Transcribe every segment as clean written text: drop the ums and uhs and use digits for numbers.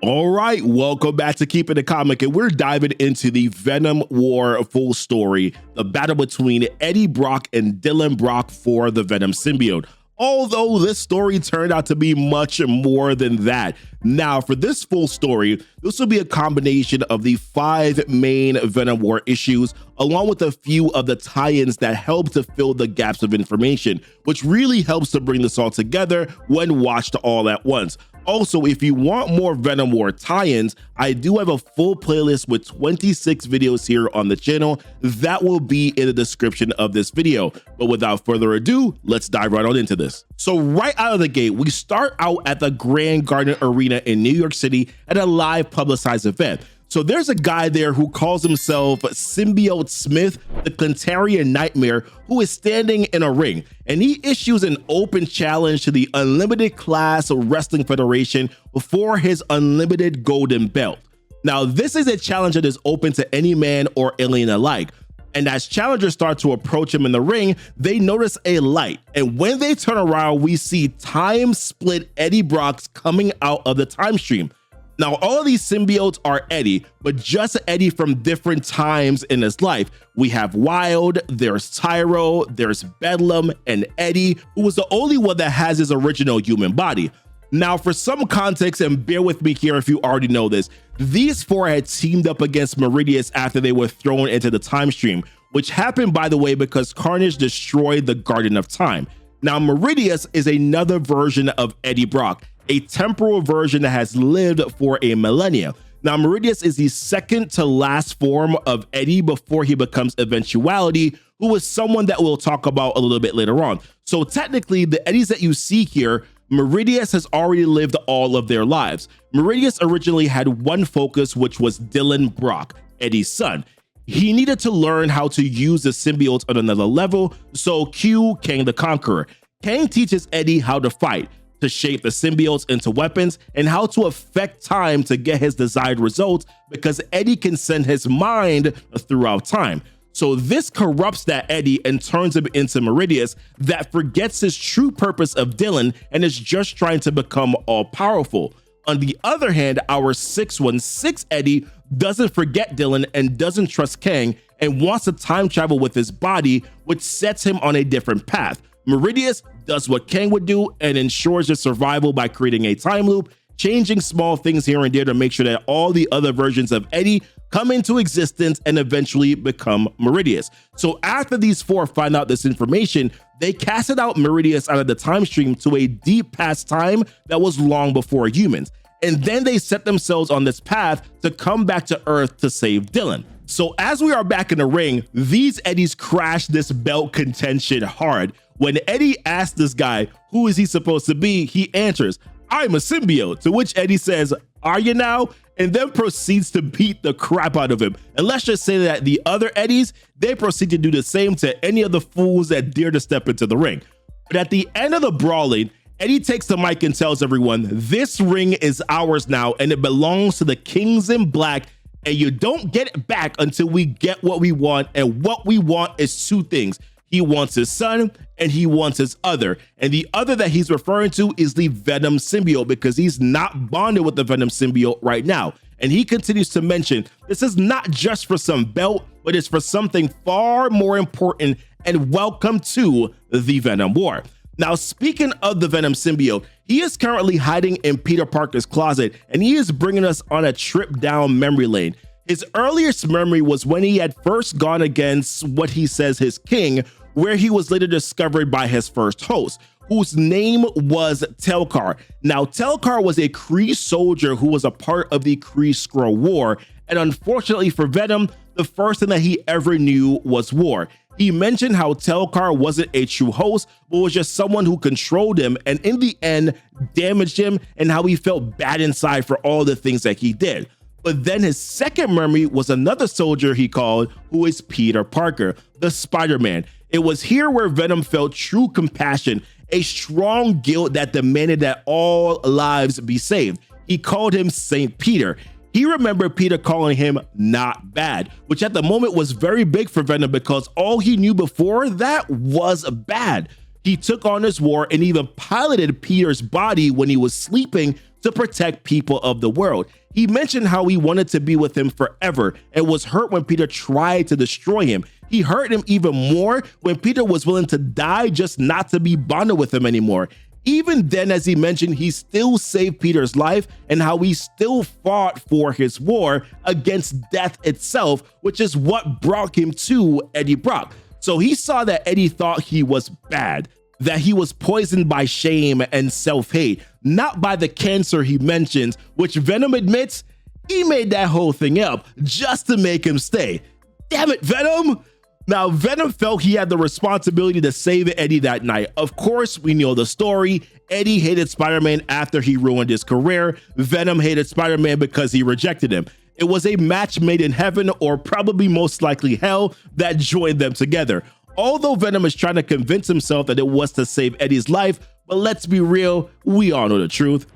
All right, welcome back to Keepin the Comic, and we're diving into the Venom War full story, the battle between Eddie Brock and Dylan Brock for the Venom Symbiote. Although this story turned out to be much more than that. Now, for this full story, this will be a combination of the 5 main Venom War issues, along with a few of the tie-ins that help to fill the gaps of information, which really helps to bring this all together when watched all at once. Also, if you want more Venom War tie-ins, I do have a full playlist with 26 videos here on the channel that will be in the description of this video. But without further ado, let's dive right on into this. So right out of the gate, we start out at the Grand Garden Arena in New York City at a live publicized event. So there's a guy there who calls himself Symbiote Smith, the Clintarian Nightmare, who is standing in a ring, and he issues an open challenge to the Unlimited Class Wrestling Federation for his unlimited golden belt. Now, this is a challenge that is open to any man or alien alike. And as challengers start to approach him in the ring, they notice a light. And when they turn around, we see Time Split Eddie Brock coming out of the time stream. Now, all of these symbiotes are Eddie, but just Eddie from different times in his life. We have Wild, there's Tyro, there's Bedlam, and Eddie, who was the only one that has his original human body. Now, for some context, and bear with me here if you already know this, these 4 had teamed up against Meridius after they were thrown into the time stream, which happened, by the way, because Carnage destroyed the Garden of Time. Now, Meridius is another version of Eddie Brock, a temporal version that has lived for a millennia. Now, Meridius is the second to last form of Eddie before he becomes Eventuality, who is someone that we'll talk about a little bit later on. So technically, the Eddies that you see here, Meridius has already lived all of their lives. Meridius originally had one focus, which was Dylan Brock, Eddie's son. He needed to learn how to use the symbiotes on another level, so cue Kang the Conqueror. Kang teaches Eddie how to fight, to shape the symbiotes into weapons, and how to affect time to get his desired results, because Eddie can send his mind throughout time. So this corrupts that Eddie and turns him into Meridius that forgets his true purpose of Dylan and is just trying to become all-powerful. On the other hand, our 616 Eddie doesn't forget Dylan and doesn't trust Kang and wants to time travel with his body, which sets him on a different path. Meridius does what Kang would do and ensures his survival by creating a time loop, changing small things here and there to make sure that all the other versions of Eddie come into existence and eventually become Meridius. So after these 4 find out this information, they casted out Meridius out of the time stream to a deep past time that was long before humans. And then they set themselves on this path to come back to Earth to save Dylan. So as we are back in the ring, these Eddies crash this belt contention hard. When Eddie asks this guy, who is he supposed to be? He answers, I'm a symbiote, to which Eddie says, are you now? And then proceeds to beat the crap out of him. And let's just say that the other Eddies, they proceed to do the same to any of the fools that dare to step into the ring. But at the end of the brawling, Eddie takes the mic and tells everyone, this ring is ours now, and it belongs to the Kings in Black, and you don't get it back until we get what we want, and what we want is 2 things. He wants his son and he wants his other. And the other that he's referring to is the Venom Symbiote, because he's not bonded with the Venom Symbiote right now. And he continues to mention this is not just for some belt, but it's for something far more important, and welcome to the Venom War. Now, speaking of the Venom Symbiote, he is currently hiding in Peter Parker's closet, and he is bringing us on a trip down memory lane. His earliest memory was when he had first gone against what he says his king, where he was later discovered by his first host, whose name was Telkar. Now, Telkar was a Kree soldier who was a part of the Kree Skrull War, and unfortunately for Venom, the first thing that he ever knew was war. He mentioned how Telkar wasn't a true host, but was just someone who controlled him, and in the end, damaged him, and how he felt bad inside for all the things that he did. But then his second memory was another soldier he called, who is Peter Parker, the Spider-Man. It was here where Venom felt true compassion, a strong guilt that demanded that all lives be saved. He called him Saint Peter. He remembered Peter calling him not bad, which at the moment was very big for Venom because all he knew before that was bad. He took on this war and even piloted Peter's body when he was sleeping to protect people of the world. He mentioned how he wanted to be with him forever and was hurt when Peter tried to destroy him. He hurt him even more when Peter was willing to die just not to be bonded with him anymore. Even then, as he mentioned, he still saved Peter's life and how he still fought for his war against death itself, which is what brought him to Eddie Brock. So he saw that Eddie thought he was bad, that he was poisoned by shame and self-hate, not by the cancer he mentions, which Venom admits he made that whole thing up just to make him stay. Damn it, Venom! Now, Venom felt he had the responsibility to save Eddie that night. Of course, we know the story. Eddie hated Spider-Man after he ruined his career. Venom hated Spider-Man because he rejected him. It was a match made in heaven, or probably most likely hell, that joined them together. Although Venom is trying to convince himself that it was to save Eddie's life, but let's be real, we all know the truth.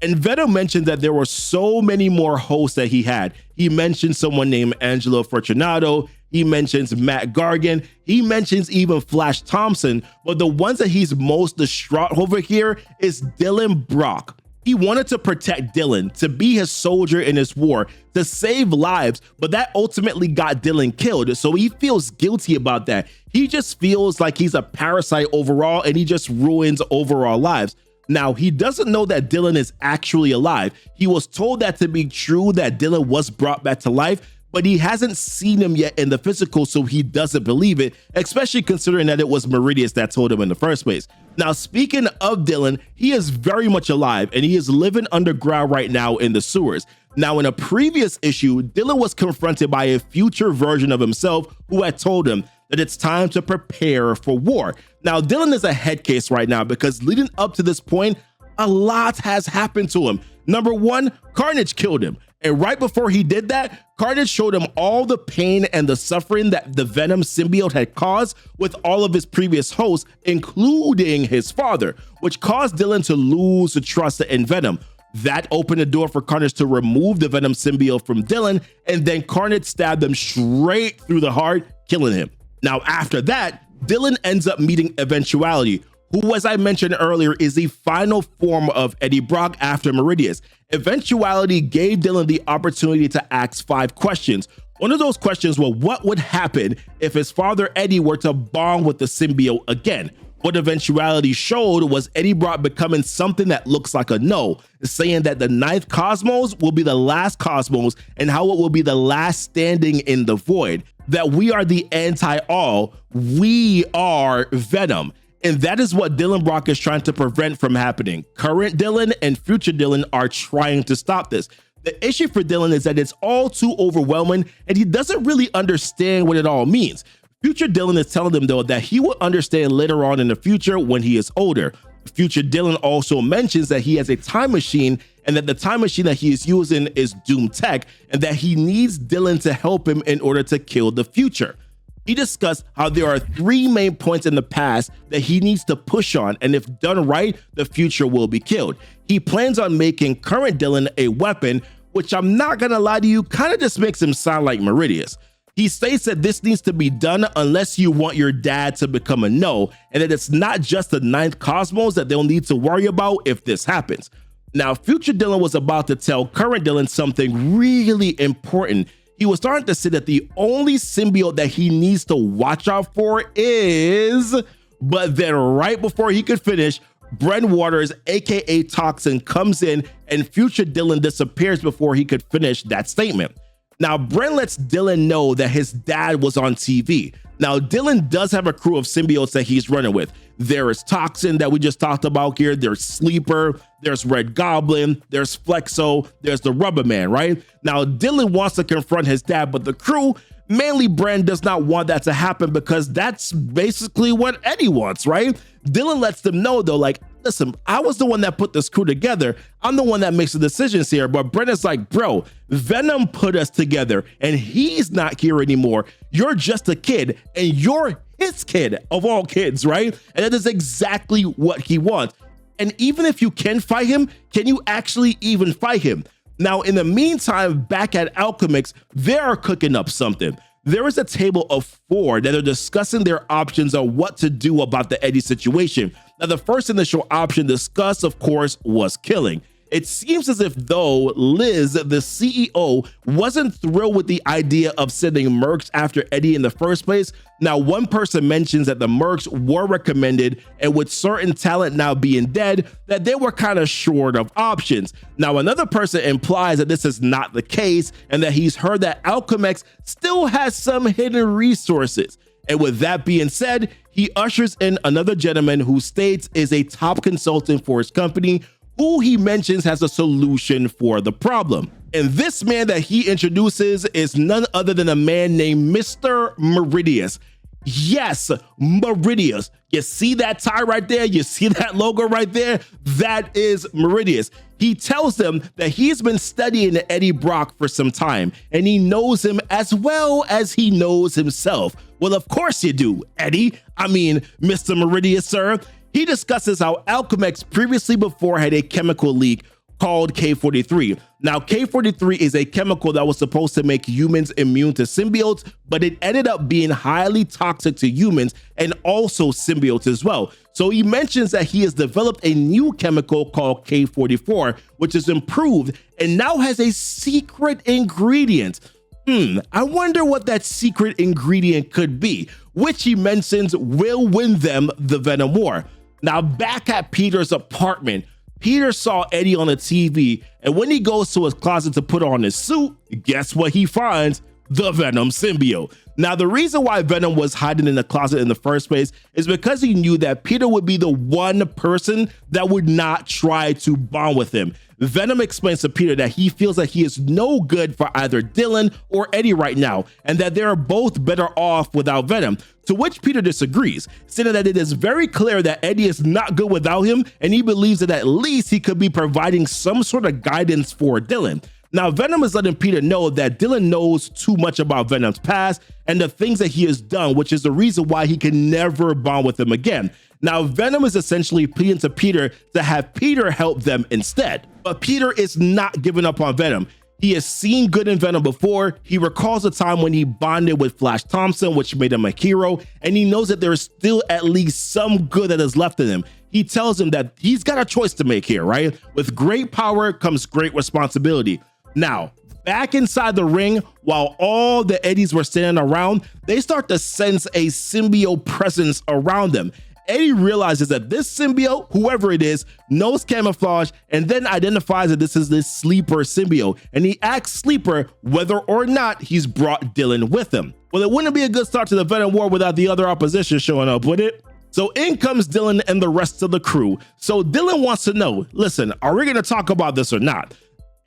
And Venom mentioned that there were so many more hosts that he had. He mentioned someone named Angelo Fortunato. He mentions Matt Gargan. He mentions even Flash Thompson. But the ones that he's most distraught over here is Dylan Brock. He wanted to protect Dylan, to be his soldier in his war, to save lives, but that ultimately got Dylan killed. So he feels guilty about that. He just feels like he's a parasite overall, and he just ruins overall lives. Now, he doesn't know that Dylan is actually alive. He was told that to be true, that Dylan was brought back to life, but he hasn't seen him yet in the physical, so he doesn't believe it, especially considering that it was Meridius that told him in the first place. Now, speaking of Dylan, he is very much alive, and he is living underground right now in the sewers. Now, in a previous issue, Dylan was confronted by a future version of himself who had told him that it's time to prepare for war. Now, Dylan is a head case right now because leading up to this point, a lot has happened to him. Number one, Carnage killed him. And right before he did that, Carnage showed him all the pain and the suffering that the Venom symbiote had caused with all of his previous hosts, including his father, which caused Dylan to lose the trust in Venom. That opened the door for Carnage to remove the Venom symbiote from Dylan, and then Carnage stabbed him straight through the heart, killing him. Now, after that, Dylan ends up meeting Eventuality, who, as I mentioned earlier, is the final form of Eddie Brock after Meridius. Eventuality gave Dylan the opportunity to ask 5 questions. One of those questions was, what would happen if his father Eddie were to bond with the symbiote again? What Eventuality showed was Eddie Brock becoming something that looks like a no, saying that the 9th Cosmos will be the last Cosmos and how it will be the last standing in the void, that we are the anti-all, we are Venom. And that is what Dylan Brock is trying to prevent from happening. Current Dylan and future Dylan are trying to stop this. The issue for Dylan is that it's all too overwhelming and he doesn't really understand what it all means. Future Dylan is telling him, though, that he will understand later on in the future when he is older. Future Dylan also mentions that he has a time machine and that the time machine that he is using is Doom Tech and that he needs Dylan to help him in order to kill the future. He discussed how there are 3 main points in the past that he needs to push on, and if done right, the future will be killed. He plans on making current Dylan a weapon, which I'm not gonna lie to you, kind of just makes him sound like Meridius. He states that this needs to be done unless you want your dad to become a no, and that it's not just the 9th Cosmos that they'll need to worry about if this happens. Now, future Dylan was about to tell current Dylan something really important. He was starting to say that the only symbiote that he needs to watch out for is, but then right before he could finish, Bren Waters, aka Toxin, comes in and future Dylan disappears before he could finish that statement. Now, Bren lets Dylan know that his dad was on TV. Now, Dylan does have a crew of symbiotes that he's running with. There is Toxin that we just talked about here. There's Sleeper, there's Red Goblin, there's Flexo, there's the Rubber Man, right? Now, Dylan wants to confront his dad, but the crew, mainly Bren, does not want that to happen because that's basically what Eddie wants, right? Dylan lets them know, though, like, listen, I was the one that put this crew together. I'm the one that makes the decisions here. But Bren is like, bro, Venom put us together and he's not here anymore. You're just a kid and you're his kid of all kids, right? And that is exactly what he wants. And even if you can fight him, can you actually even fight him? Now, in the meantime, back at Alchemix, they are cooking up something. there is a table of 4 that are discussing their options on what to do about the Eddie situation. Now, the first initial option discussed, of course, was killing. It seems as if though Liz, the CEO, wasn't thrilled with the idea of sending mercs after Eddie in the first place. Now, one person mentions that the mercs were recommended, and with certain talent now being dead, that they were kind of short of options. Now, another person implies that this is not the case, and that he's heard that Alchemax still has some hidden resources. And with that being said, he ushers in another gentleman who states is a top consultant for his company, who he mentions has a solution for the problem. And this man that he introduces is none other than a man named Mr. Meridius. Yes, Meridius. You see that tie right there? You see that logo right there? That is Meridius. He tells them that he's been studying Eddie Brock for some time, and he knows him as well as he knows himself. Well, of course you do, Eddie. Mr. Meridius, sir. He discusses how Alchemax previously before had a chemical leak called K43. Now, K43 is a chemical that was supposed to make humans immune to symbiotes, but it ended up being highly toxic to humans and also symbiotes as well. So he mentions that he has developed a new chemical called K44, which is improved and now has a secret ingredient. I wonder what that secret ingredient could be, which he mentions will win them the Venom War. Now, back at Peter's apartment, Peter saw Eddie on the TV, and when he goes to his closet to put on his suit, guess what he finds? The Venom Symbiote. Now, the reason why Venom was hiding in the closet in the first place is because he knew that Peter would be the one person that would not try to bond with him. Venom explains to Peter that he feels that he is no good for either Dylan or Eddie right now, and that they are both better off without Venom, to which Peter disagrees, saying that it is very clear that Eddie is not good without him, and he believes that at least he could be providing some sort of guidance for Dylan. Now, Venom is letting Peter know that Dylan knows too much about Venom's past and the things that he has done, which is the reason why he can never bond with him again. Now, Venom is essentially pleading to Peter to have Peter help them instead. But Peter is not giving up on Venom. He has seen good in Venom before. He recalls a time when he bonded with Flash Thompson, which made him a hero, and he knows that there is still at least some good that is left in him. He tells him that he's got a choice to make here, right? With great power comes great responsibility. Now, back inside the ring, while all the Eddies were standing around, they start to sense a symbiote presence around them. Eddie realizes that this symbiote, whoever it is, knows camouflage and then identifies that this is this Sleeper symbiote. And he asks Sleeper whether or not he's brought Dylan with him. Well, it wouldn't be a good start to the Venom War without the other opposition showing up, would it? So in comes Dylan and the rest of the crew. So Dylan wants to know, listen, are we going to talk about this or not?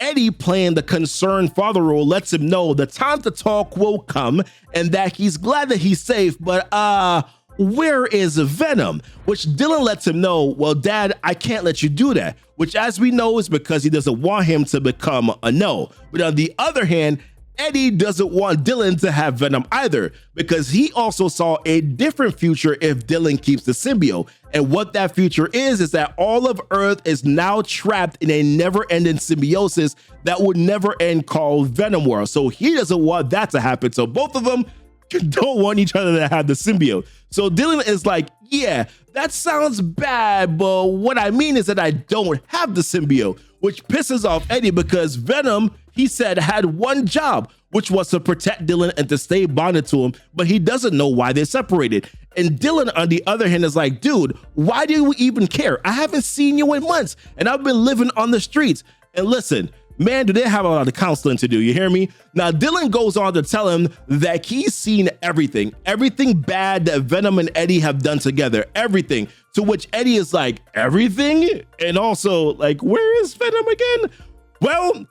Eddie, playing the concerned father role, lets him know the time to talk will come and that he's glad that he's safe, but where is Venom? Which Dylan lets him know, well, Dad, I can't let you do that, which as we know is because he doesn't want him to become a no. But on the other hand, Eddie doesn't want Dylan to have Venom either, because he also saw a different future if Dylan keeps the symbiote. And what that future is that all of Earth is now trapped in a never-ending symbiosis that would never end, called Venom War. So he doesn't want that to happen. So both of them don't want each other to have the symbiote. So Dylan is like, yeah, that sounds bad, but what I mean is that I don't have the symbiote, which pisses off Eddie because Venom, he said, had one job, which was to protect Dylan and to stay bonded to him, but he doesn't know why they're separated. And Dylan, on the other hand, is like, dude, why do you even care? I haven't seen you in months, and I've been living on the streets. And listen, man, do they have a lot of counseling to do, you hear me? Now, Dylan goes on to tell him that he's seen everything bad that Venom and Eddie have done together, everything. To which Eddie is like, everything? And also, like, where is Venom again? Well,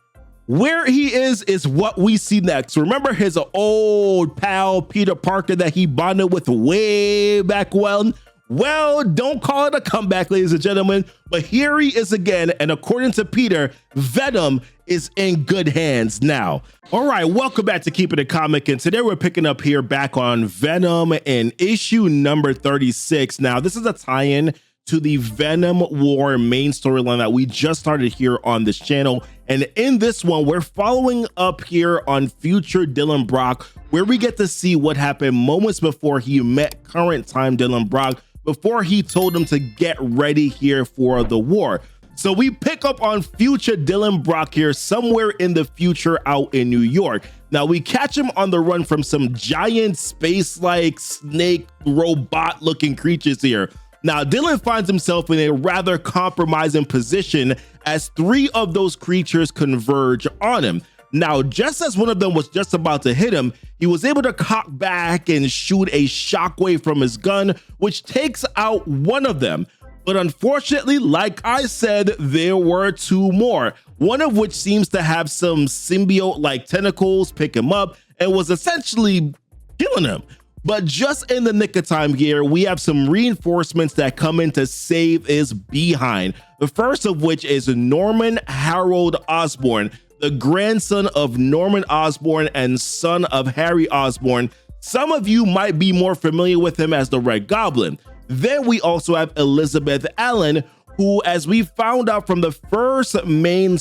where he is what we see next. Remember his old pal, Peter Parker, that he bonded with way back when? Well, don't call it a comeback, ladies and gentlemen, but here he is again. And according to Peter, Venom is in good hands now. All right, welcome back to Keepin' It Comic. And today we're picking up here back on Venom in issue number 36. Now, this is a tie-in to the Venom War main storyline that we just started here on this channel. And in this one, we're following up here on future Dylan Brock, where we get to see what happened moments before he met current time Dylan Brock, before he told him to get ready here for the war. So we pick up on future Dylan Brock here somewhere in the future out in New York. Now we catch him on the run from some giant space-like snake robot looking creatures here. Now Dylan finds himself in a rather compromising position as 3 of those creatures converge on him. Now, just as one of them was just about to hit him, he was able to cock back and shoot a shockwave from his gun, which takes out one of them. But unfortunately, like I said, there were 2 more, one of which seems to have some symbiote-like tentacles pick him up and was essentially killing him. But just in the nick of time here, we have some reinforcements that come in to save his behind. The first of which is Norman Harold Osborn, the grandson of Norman Osborn and son of Harry Osborn. Some of you might be more familiar with him as the Red Goblin. Then we also have Elizabeth Allen, who, as we found out from the first main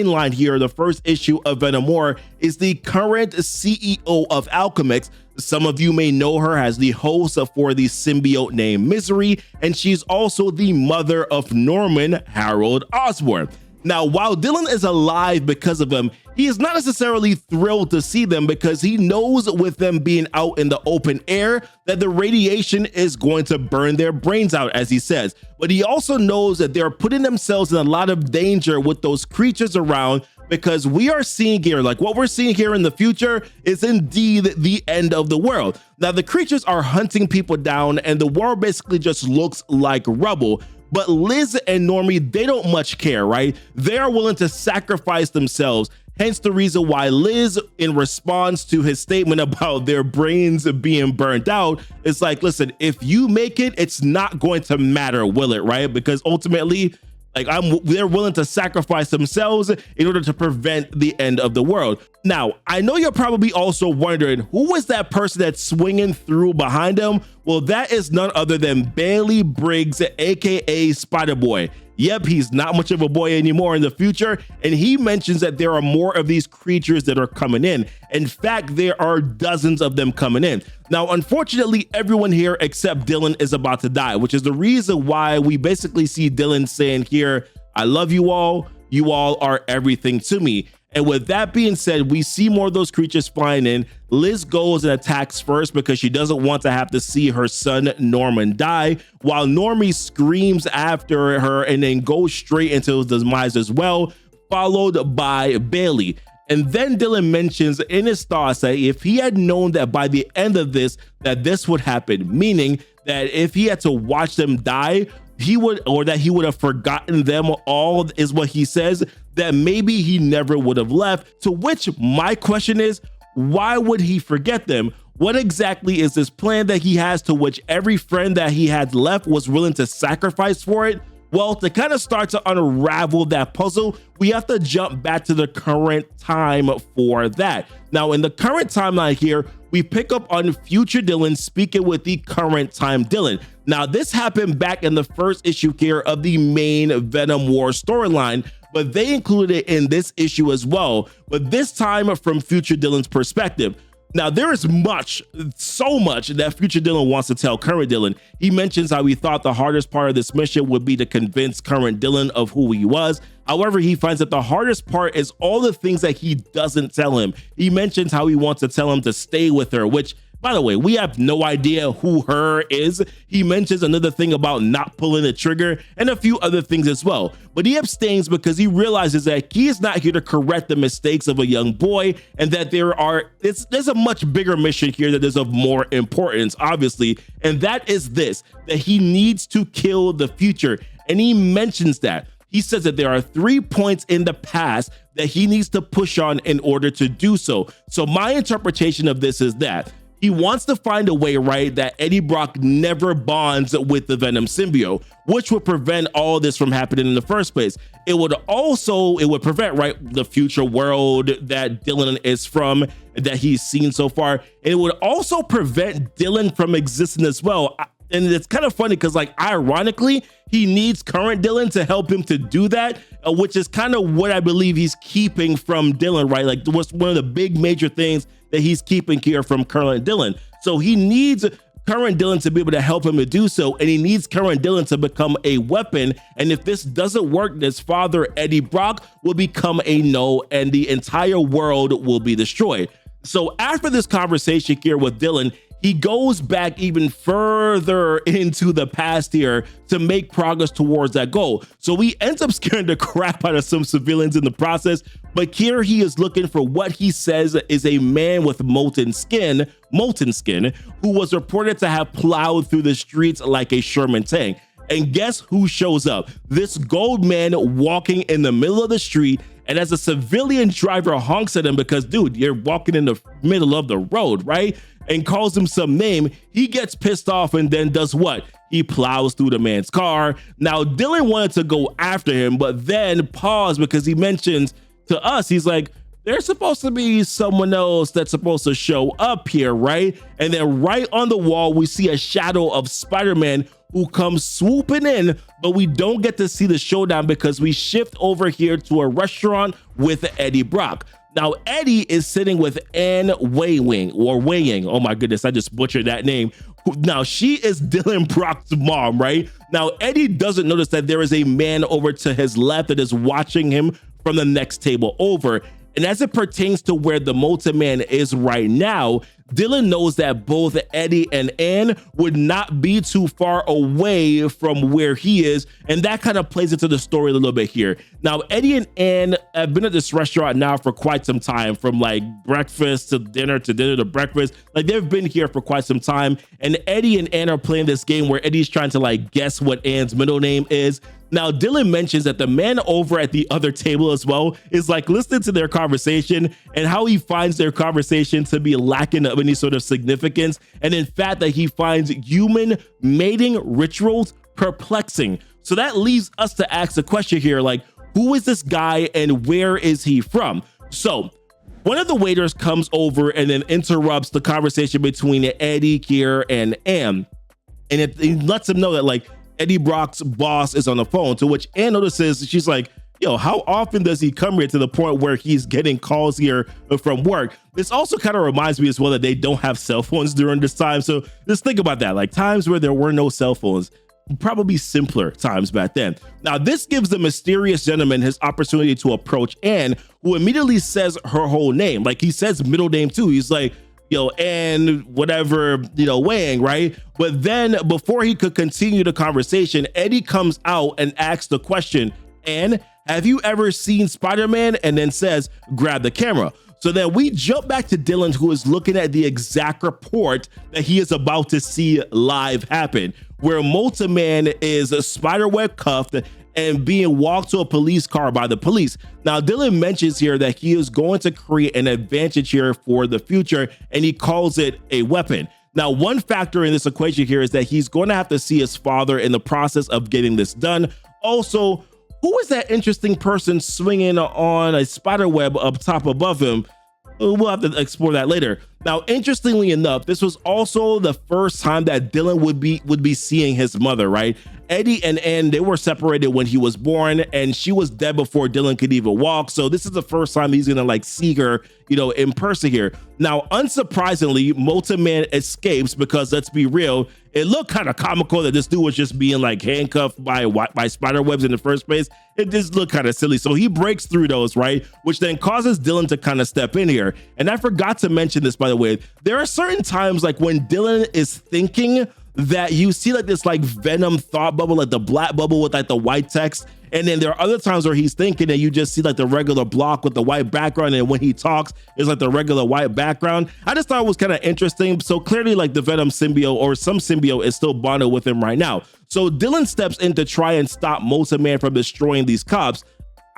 line here, the first issue of Venom War, is the current CEO of Alchemix. Some of you may know her as the host for the symbiote named Misery, and she's also the mother of Norman Harold Osborn. Now, while Dylan is alive because of them, he is not necessarily thrilled to see them because he knows with them being out in the open air that the radiation is going to burn their brains out, as he says. But he also knows that they're putting themselves in a lot of danger with those creatures around, because we are seeing here, like what we're seeing here in the future is indeed the end of the world. Now, the creatures are hunting people down and the world basically just looks like rubble. But Liz and Normie, they don't much care, right? They are willing to sacrifice themselves. Hence the reason why Liz, in response to his statement about their brains being burnt out, is like, listen, if you make it, it's not going to matter, will it, right? Because ultimately, like, they're willing to sacrifice themselves in order to prevent the end of the world. Now, I know you're probably also wondering, who was that person that's swinging through behind him? Well, that is none other than Bailey Briggs, aka Spider-Boy. Yep, he's not much of a boy anymore in the future, and he mentions that there are more of these creatures that are coming in. In fact, there are dozens of them coming in. Now, unfortunately, everyone here except Dylan is about to die, which is the reason why we basically see Dylan saying here, I love you all are everything to me. And with that being said, we see more of those creatures flying in. Liz goes and attacks first because she doesn't want to have to see her son Norman die, while Normie screams after her and then goes straight into his demise as well, followed by Bailey. And then Dylan mentions in his thoughts that if he had known that by the end of this, that this would happen, meaning that if he had to watch them die, he would have forgotten them all, is what he says, that maybe he never would have left. To which my question is, why would he forget them? What exactly is this plan that he has to which every friend that he had left was willing to sacrifice for it? Well, to kind of start to unravel that puzzle, we have to jump back to the current time for that. Now, in the current timeline here, we pick up on future Dylan speaking with the current time Dylan. Now, this happened back in the first issue here of the main Venom War storyline, but they included it in this issue as well, but this time from future Dylan's perspective. Now, there is so much that future Dylan wants to tell current Dylan. He mentions how he thought the hardest part of this mission would be to convince current Dylan of who he was. However, he finds that the hardest part is all the things that he doesn't tell him. He mentions how he wants to tell him to stay with her, which, by the way, we have no idea who her is. He mentions another thing about not pulling the trigger and a few other things as well. But he abstains because he realizes that he is not here to correct the mistakes of a young boy, and that there's a much bigger mission here that is of more importance, obviously, and that is this, that he needs to kill the future. And he mentions that. He says that there are 3 points in the past that he needs to push on in order to do so. So my interpretation of this is that he wants to find a way, right, that Eddie Brock never bonds with the Venom symbiote, which would prevent all this from happening in the first place. It would prevent, right, the future world that Dylan is from, that he's seen so far. And it would also prevent Dylan from existing as well. And it's kind of funny because, like, ironically, he needs current Dylan to help him to do that. which is kind of what I believe he's keeping from Dylan, right? Like what's one of the big major things that he's keeping here from current Dylan. So he needs current Dylan to be able to help him to do so, and he needs current Dylan to become a weapon. And if this doesn't work, his father, Eddie Brock, will become a no, and the entire world will be destroyed. So after this conversation here with Dylan, he goes back even further into the past here to make progress towards that goal. So he ends up scaring the crap out of some civilians in the process, but here he is looking for what he says is a man with molten skin, who was reported to have plowed through the streets like a Sherman tank. And guess who shows up? This gold man walking in the middle of the street, and as a civilian driver honks at him because, dude, you're walking in the middle of the road, right? And calls him some name, he gets pissed off and then does what? He plows through the man's car. Now, Dylan wanted to go after him, but then paused because he mentions to us, he's like, there's supposed to be someone else that's supposed to show up here, right? And then right on the wall, we see a shadow of Spider-Man who comes swooping in, but we don't get to see the showdown because we shift over here to a restaurant with Eddie Brock. Now, Eddie is sitting with Anne Weiwing. Oh my goodness, I just butchered that name. Now, she is Dylan Brock's mom, right? Now, Eddie doesn't notice that there is a man over to his left that is watching him from the next table over. And as it pertains to where the molten man is right now, Dylan knows that both Eddie and Anne would not be too far away from where he is, and that kind of plays into the story a little bit here. Now, Eddie and Anne have been at this restaurant now for quite some time, from like breakfast to dinner to breakfast. Like they've been here for quite some time, and Eddie and Anne are playing this game where Eddie's trying to like guess what Anne's middle name is. Now, Dylan mentions that the man over at the other table as well is like listening to their conversation and how he finds their conversation to be lacking of any sort of significance. And in fact, that he finds human mating rituals perplexing. So that leaves us to ask the question here, like, who is this guy and where is he from? So one of the waiters comes over and then interrupts the conversation between Eddie here and Anne. And it lets him know that like, Eddie Brock's boss is on the phone, to which Anne notices, she's like, yo, how often does he come here to the point where he's getting calls here from work? This also kind of reminds me as well that they don't have cell phones during this time. So just think about that, like times where there were no cell phones, probably simpler times back then. Now, this gives the mysterious gentleman his opportunity to approach Anne, who immediately says her whole name. Like he says middle name too. He's like, yo, and whatever, Wang, right? But then before he could continue the conversation, Eddie comes out and asks the question, Anne, have you ever seen Spider-Man? And then says, grab the camera. So then we jump back to Dylan, who is looking at the exact report that he is about to see live happen, where Molten Man is spiderweb cuffed and being walked to a police car by the police. Now, Dylan mentions here that he is going to create an advantage here for the future, and he calls it a weapon. Now, one factor in this equation here is that he's going to have to see his father in the process of getting this done. Also, who is that interesting person swinging on a spider web up top above him? We'll have to explore that later. Now, interestingly enough, this was also the first time that Dylan would be seeing his mother, right? Eddie and Anne, they were separated when he was born, and she was dead before Dylan could even walk. So this is the first time he's gonna like see her, in person here. Now, unsurprisingly, Molten Man escapes because, let's be real, it looked kind of comical that this dude was just being like handcuffed by spider webs in the first place. It just looked kind of silly. So he breaks through those, right? Which then causes Dylan to kind of step in here. And I forgot to mention this, by the way, there are certain times like when Dylan is thinking that you see like this like Venom thought bubble, like the black bubble with like the white text. And then there are other times where he's thinking and you just see like the regular block with the white background. And when he talks, it's like the regular white background. I just thought it was kind of interesting. So clearly like the Venom symbiote or some symbiote is still bonded with him right now. So Dylan steps in to try and stop Molten Man from destroying these cops,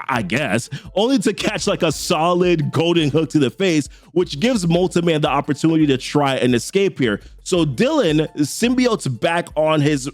I guess, only to catch like a solid golden hook to the face, which gives Molten Man the opportunity to try and escape here. So Dylan symbiotes back on his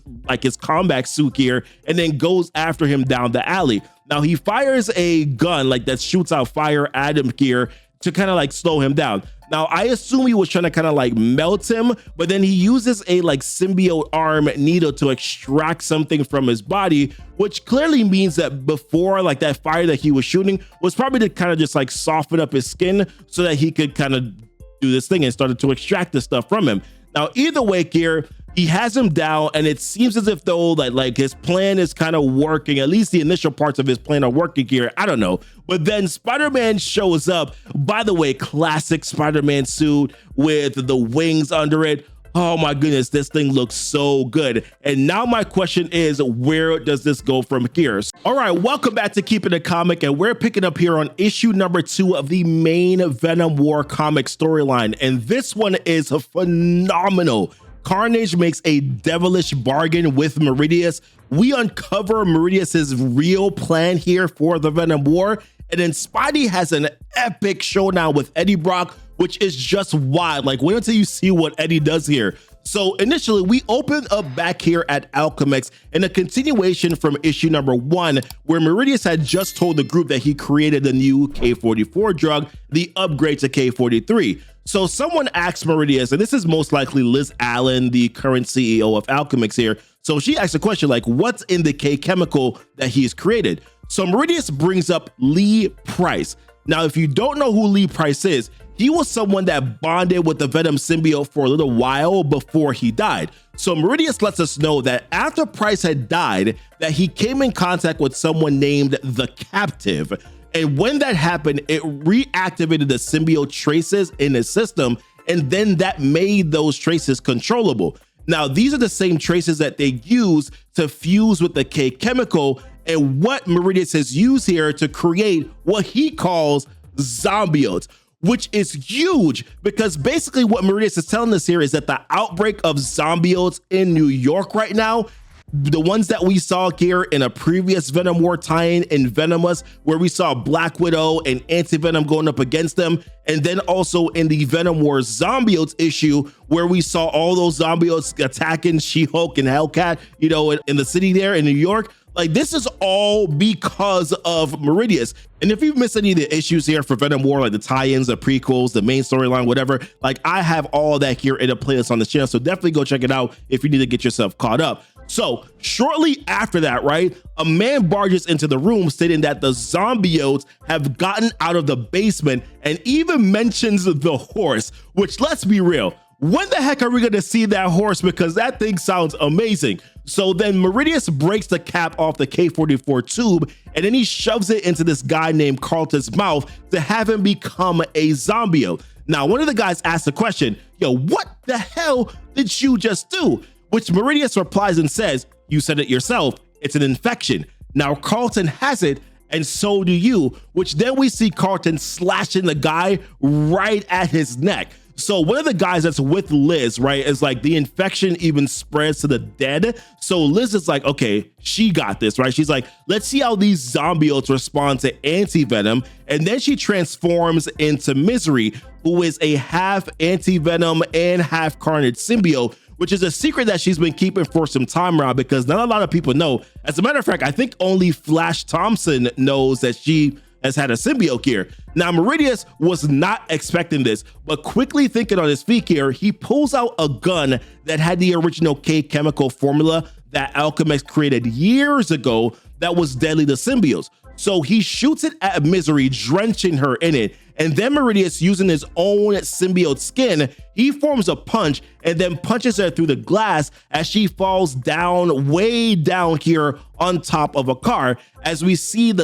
combat suit gear and then goes after him down the alley. Now he fires a gun like that shoots out fire at him here, to kind of like slow him down. Now, I assume he was trying to kind of like melt him, but then he uses a like symbiote arm needle to extract something from his body, which clearly means that before, like that fire that he was shooting was probably to kind of just like soften up his skin so that he could kind of do this thing and started to extract the stuff from him. Now, either way here, he has him down, and it seems as if though that like his plan is kind of working. At least the initial parts of his plan are working here. I don't know. But then Spider-Man shows up. By the way, classic Spider-Man suit with the wings under it. Oh my goodness, this thing looks so good. And now my question is, where does this go from here? All right, welcome back to Keepin' the Comic, and we're picking up here on issue number 2 of the main Venom War comic storyline. And this one is phenomenal. Carnage makes a devilish bargain with Meridius. We uncover Meridius's real plan here for the Venom War. And then Spidey has an epic showdown with Eddie Brock, which is just wild. Like, wait until you see what Eddie does here. So initially, we open up back here at Alchemax in a continuation from issue number 1, where Meridius had just told the group that he created the new K44 drug, the upgrade to K43. So someone asked Meridius, and this is most likely Liz Allen, the current CEO of Alchemax here. So she asked a question like, what's in the K chemical that he's created? So Meridius brings up Lee Price. Now, if you don't know who Lee Price is, he was someone that bonded with the Venom symbiote for a little while before he died. So Meridius lets us know that after Price had died, that he came in contact with someone named the Captive. And when that happened, it reactivated the symbiote traces in his system, and then that made those traces controllable. Now, these are the same traces that they use to fuse with the K chemical, and what Meridius has used here to create what he calls zombiotes, which is huge, because basically what Meridius is telling us here is that the outbreak of zombiotes in New York right now, the ones that we saw here in a previous Venom War tie-in in Venomous, where we saw Black Widow and Anti-Venom going up against them, and then also in the Venom War Zombiotes issue, where we saw all those zombiotes attacking She-Hulk and Hellcat, you know, in the city there in New York. Like, this is all because of Meridius. And if you've missed any of the issues here for Venom War, like the tie-ins, the prequels, the main storyline, whatever, like I have all that here in a playlist on the channel. So definitely go check it out if you need to get yourself caught up. So shortly after that, right, a man barges into the room stating that the zombiotes have gotten out of the basement, and even mentions the horse, which, let's be real, when the heck are we going to see that horse? Because that thing sounds amazing. So then Meridius breaks the cap off the K44 tube, and then he shoves it into this guy named Carlton's mouth to have him become a zombiote. Now, one of the guys asked the question, yo, what the hell did you just do? Which Meridius replies and says, you said it yourself, it's an infection. Now Carlton has it, and so do you, which then we see Carlton slashing the guy right at his neck. So one of the guys that's with Liz, right, is like, the infection even spreads to the dead. So Liz is like, okay, she got this, right? She's like, let's see how these zombiotes respond to anti-venom. And then she transforms into Misery, who is a half anti-venom and half Carnage symbiote, which is a secret that she's been keeping for some time around, because not a lot of people know. As a matter of fact, I think only Flash Thompson knows that she has had a symbiote here. Now, Meridius was not expecting this, but quickly thinking on his feet here, he pulls out a gun that had the original K chemical formula that Alchemax created years ago that was deadly to symbiotes. So he shoots it at Misery, drenching her in it. And then Meridius, using his own symbiote skin, he forms a punch and then punches her through the glass as she falls down, way down here on top of a car, as we see the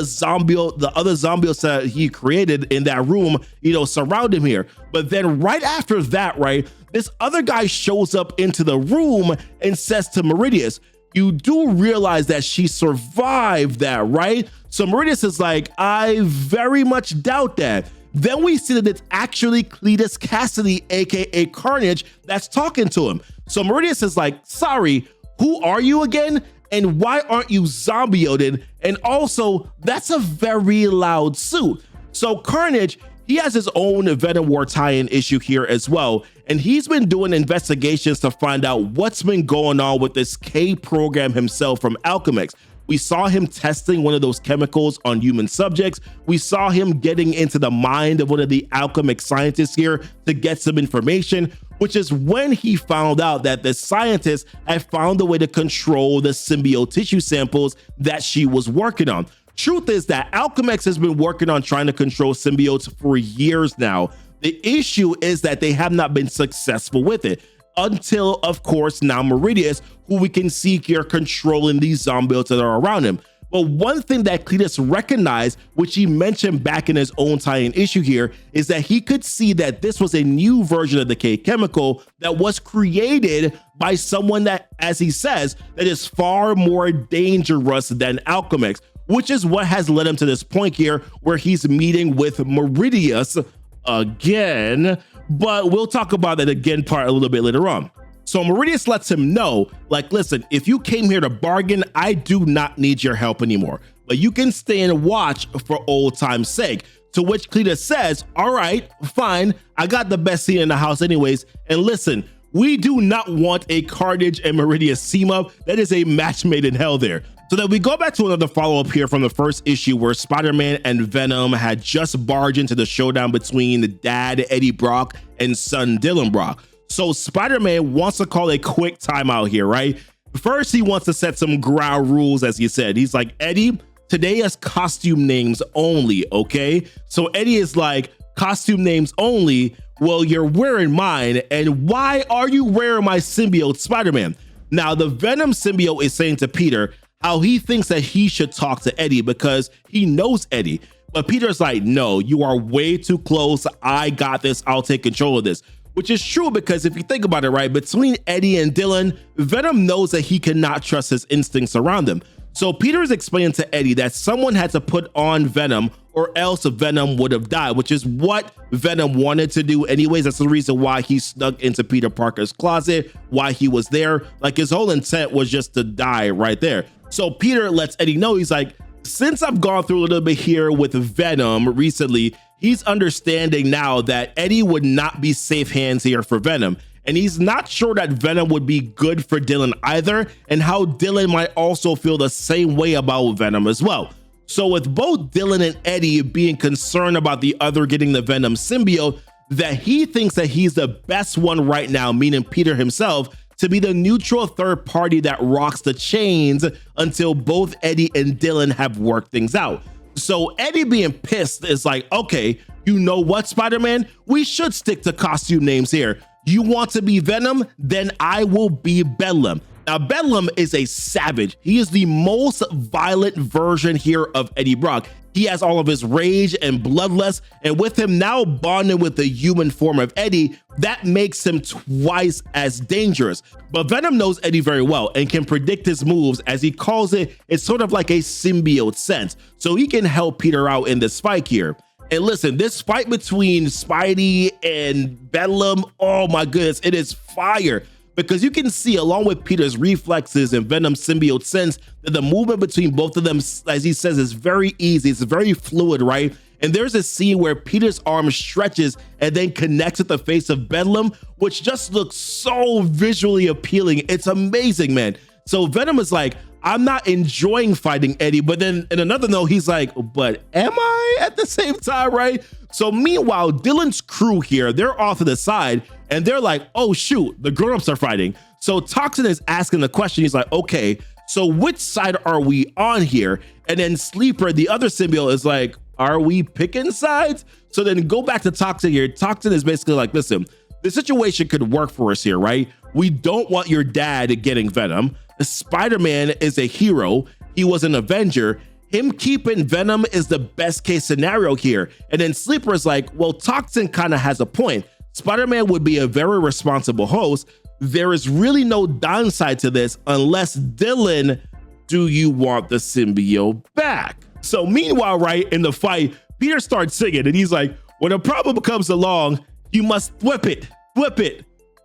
other zombiotes that he created in that room, you know, surround him here. But then right after that, right, this other guy shows up into the room and says to Meridius, you do realize that she survived that, right? So Meridius is like, I very much doubt that. Then we see that it's actually Cletus Cassidy, aka Carnage, that's talking to him. So Meridius is like, sorry, who are you again? And why aren't you zombioted? And also, that's a very loud suit. So Carnage, he has his own Venom War tie-in issue here as well. And he's been doing investigations to find out what's been going on with this K program himself from Alchemax. We saw him testing one of those chemicals on human subjects. We saw him getting into the mind of one of the alchemic scientists here to get some information, which is when he found out that the scientist had found a way to control the symbiote tissue samples that she was working on. Truth is that Alchemax has been working on trying to control symbiotes for years now. The issue is that they have not been successful with it until, of course, now Meridius, who we can see here controlling these zombiotes that are around him. But one thing that Cletus recognized, which he mentioned back in his own tie-in issue here, is that he could see that this was a new version of the K chemical that was created by someone that, as he says, that is far more dangerous than Alchemax, which is what has led him to this point here where he's meeting with Meridius again. But we'll talk about that again part a little bit later on. So Meridius lets him know, like, listen, if you came here to bargain, I do not need your help anymore, but you can stay and watch for old time's sake. To which Cletus says, all right, fine, I got the best seat in the house anyways. And listen, we do not want a Carnage and Meridius team up. That is a match made in hell there. So then we go back to another follow-up here from the first issue where Spider-Man and Venom had just barged into the showdown between the dad, Eddie Brock, and son, Dylan Brock. So Spider-Man wants to call a quick timeout here, right? First, he wants to set some ground rules, as he said. He's like, Eddie, today is costume names only, okay? So Eddie is like, costume names only? Well, you're wearing mine, and why are you wearing my symbiote, Spider-Man? Now, the Venom symbiote is saying to Peter how he thinks that he should talk to Eddie because he knows Eddie. But Peter's like, no, you are way too close. I got this. I'll take control of this. Which is true because if you think about it, right, between Eddie and Dylan, Venom knows that he cannot trust his instincts around him. So Peter is explaining to Eddie that someone had to put on Venom or else Venom would have died, which is what Venom wanted to do anyways. That's the reason why he snuck into Peter Parker's closet, why he was there. Like, his whole intent was just to die right there. So Peter lets Eddie know, he's like, since I've gone through a little bit here with Venom recently, he's understanding now that Eddie would not be safe hands here for Venom. And he's not sure that Venom would be good for Dylan either, and how Dylan might also feel the same way about Venom as well. So with both Dylan and Eddie being concerned about the other getting the Venom symbiote, that he thinks that he's the best one right now, meaning Peter himself, to be the neutral third party that rocks the chains until both Eddie and Dylan have worked things out. So Eddie being pissed is like, okay, you know what, Spider-Man? We should stick to costume names here. You want to be Venom? Then I will be Bedlam. Now, Bedlam is a savage. He is the most violent version here of Eddie Brock. He has all of his rage and bloodlust, and with him now bonding with the human form of Eddie, that makes him twice as dangerous. But Venom knows Eddie very well and can predict his moves. As he calls it, it's sort of like a symbiote sense, so he can help Peter out in this fight here. And listen, this fight between Spidey and Bedlam, oh my goodness, it is fire. Because you can see, along with Peter's reflexes and Venom's symbiote sense, that the movement between both of them, as he says, is very easy. It's very fluid, right? And there's a scene where Peter's arm stretches and then connects with the face of Bedlam, which just looks so visually appealing. It's amazing, man. So Venom is like, I'm not enjoying fighting Eddie, but then in another note, he's like, but am I at the same time, right? So meanwhile, Dylan's crew here, they're off to the side and they're like, oh shoot, the grown-ups are fighting. So Toxin is asking the question. He's like, okay, so which side are we on here? And then Sleeper, the other symbiote, is like, are we picking sides? So then go back to Toxin here. Toxin is basically like, listen, the situation could work for us here, right? We don't want your dad getting Venom. Spider-Man is a hero. He was an Avenger. Him keeping Venom is the best case scenario here. And then Sleeper is like, well, Toxin kind of has a point. Spider-Man would be a very responsible host. There is really no downside to this unless Dylan, do you want the symbiote back? So meanwhile, right, in the fight, Peter starts singing and he's like, when a problem comes along, you must whip it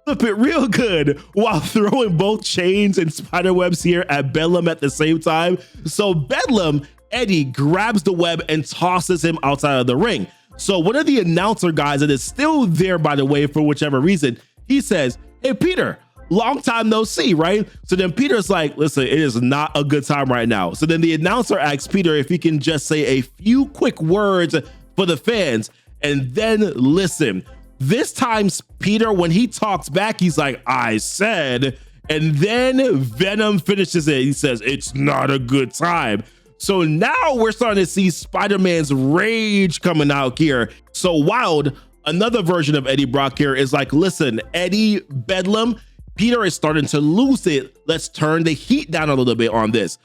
real good while throwing both chains and spiderwebs here at Bedlam at the same time. So Bedlam, Eddie grabs the web and tosses him outside of the ring. So one of the announcer guys that is still there, by the way, for whichever reason, he says, hey, Peter, long time no see, right? So then Peter's like, listen, it is not a good time right now. So then the announcer asks Peter if he can just say a few quick words for the fans and then listen. This time, Peter, when he talks back, he's like, I said, and then Venom finishes it. He says, it's not a good time. So now we're starting to see Spider-Man's rage coming out here. So Wild, another version of Eddie Brock here, is like, listen, Eddie, Bedlam, Peter is starting to lose it. Let's turn the heat down a little bit on this.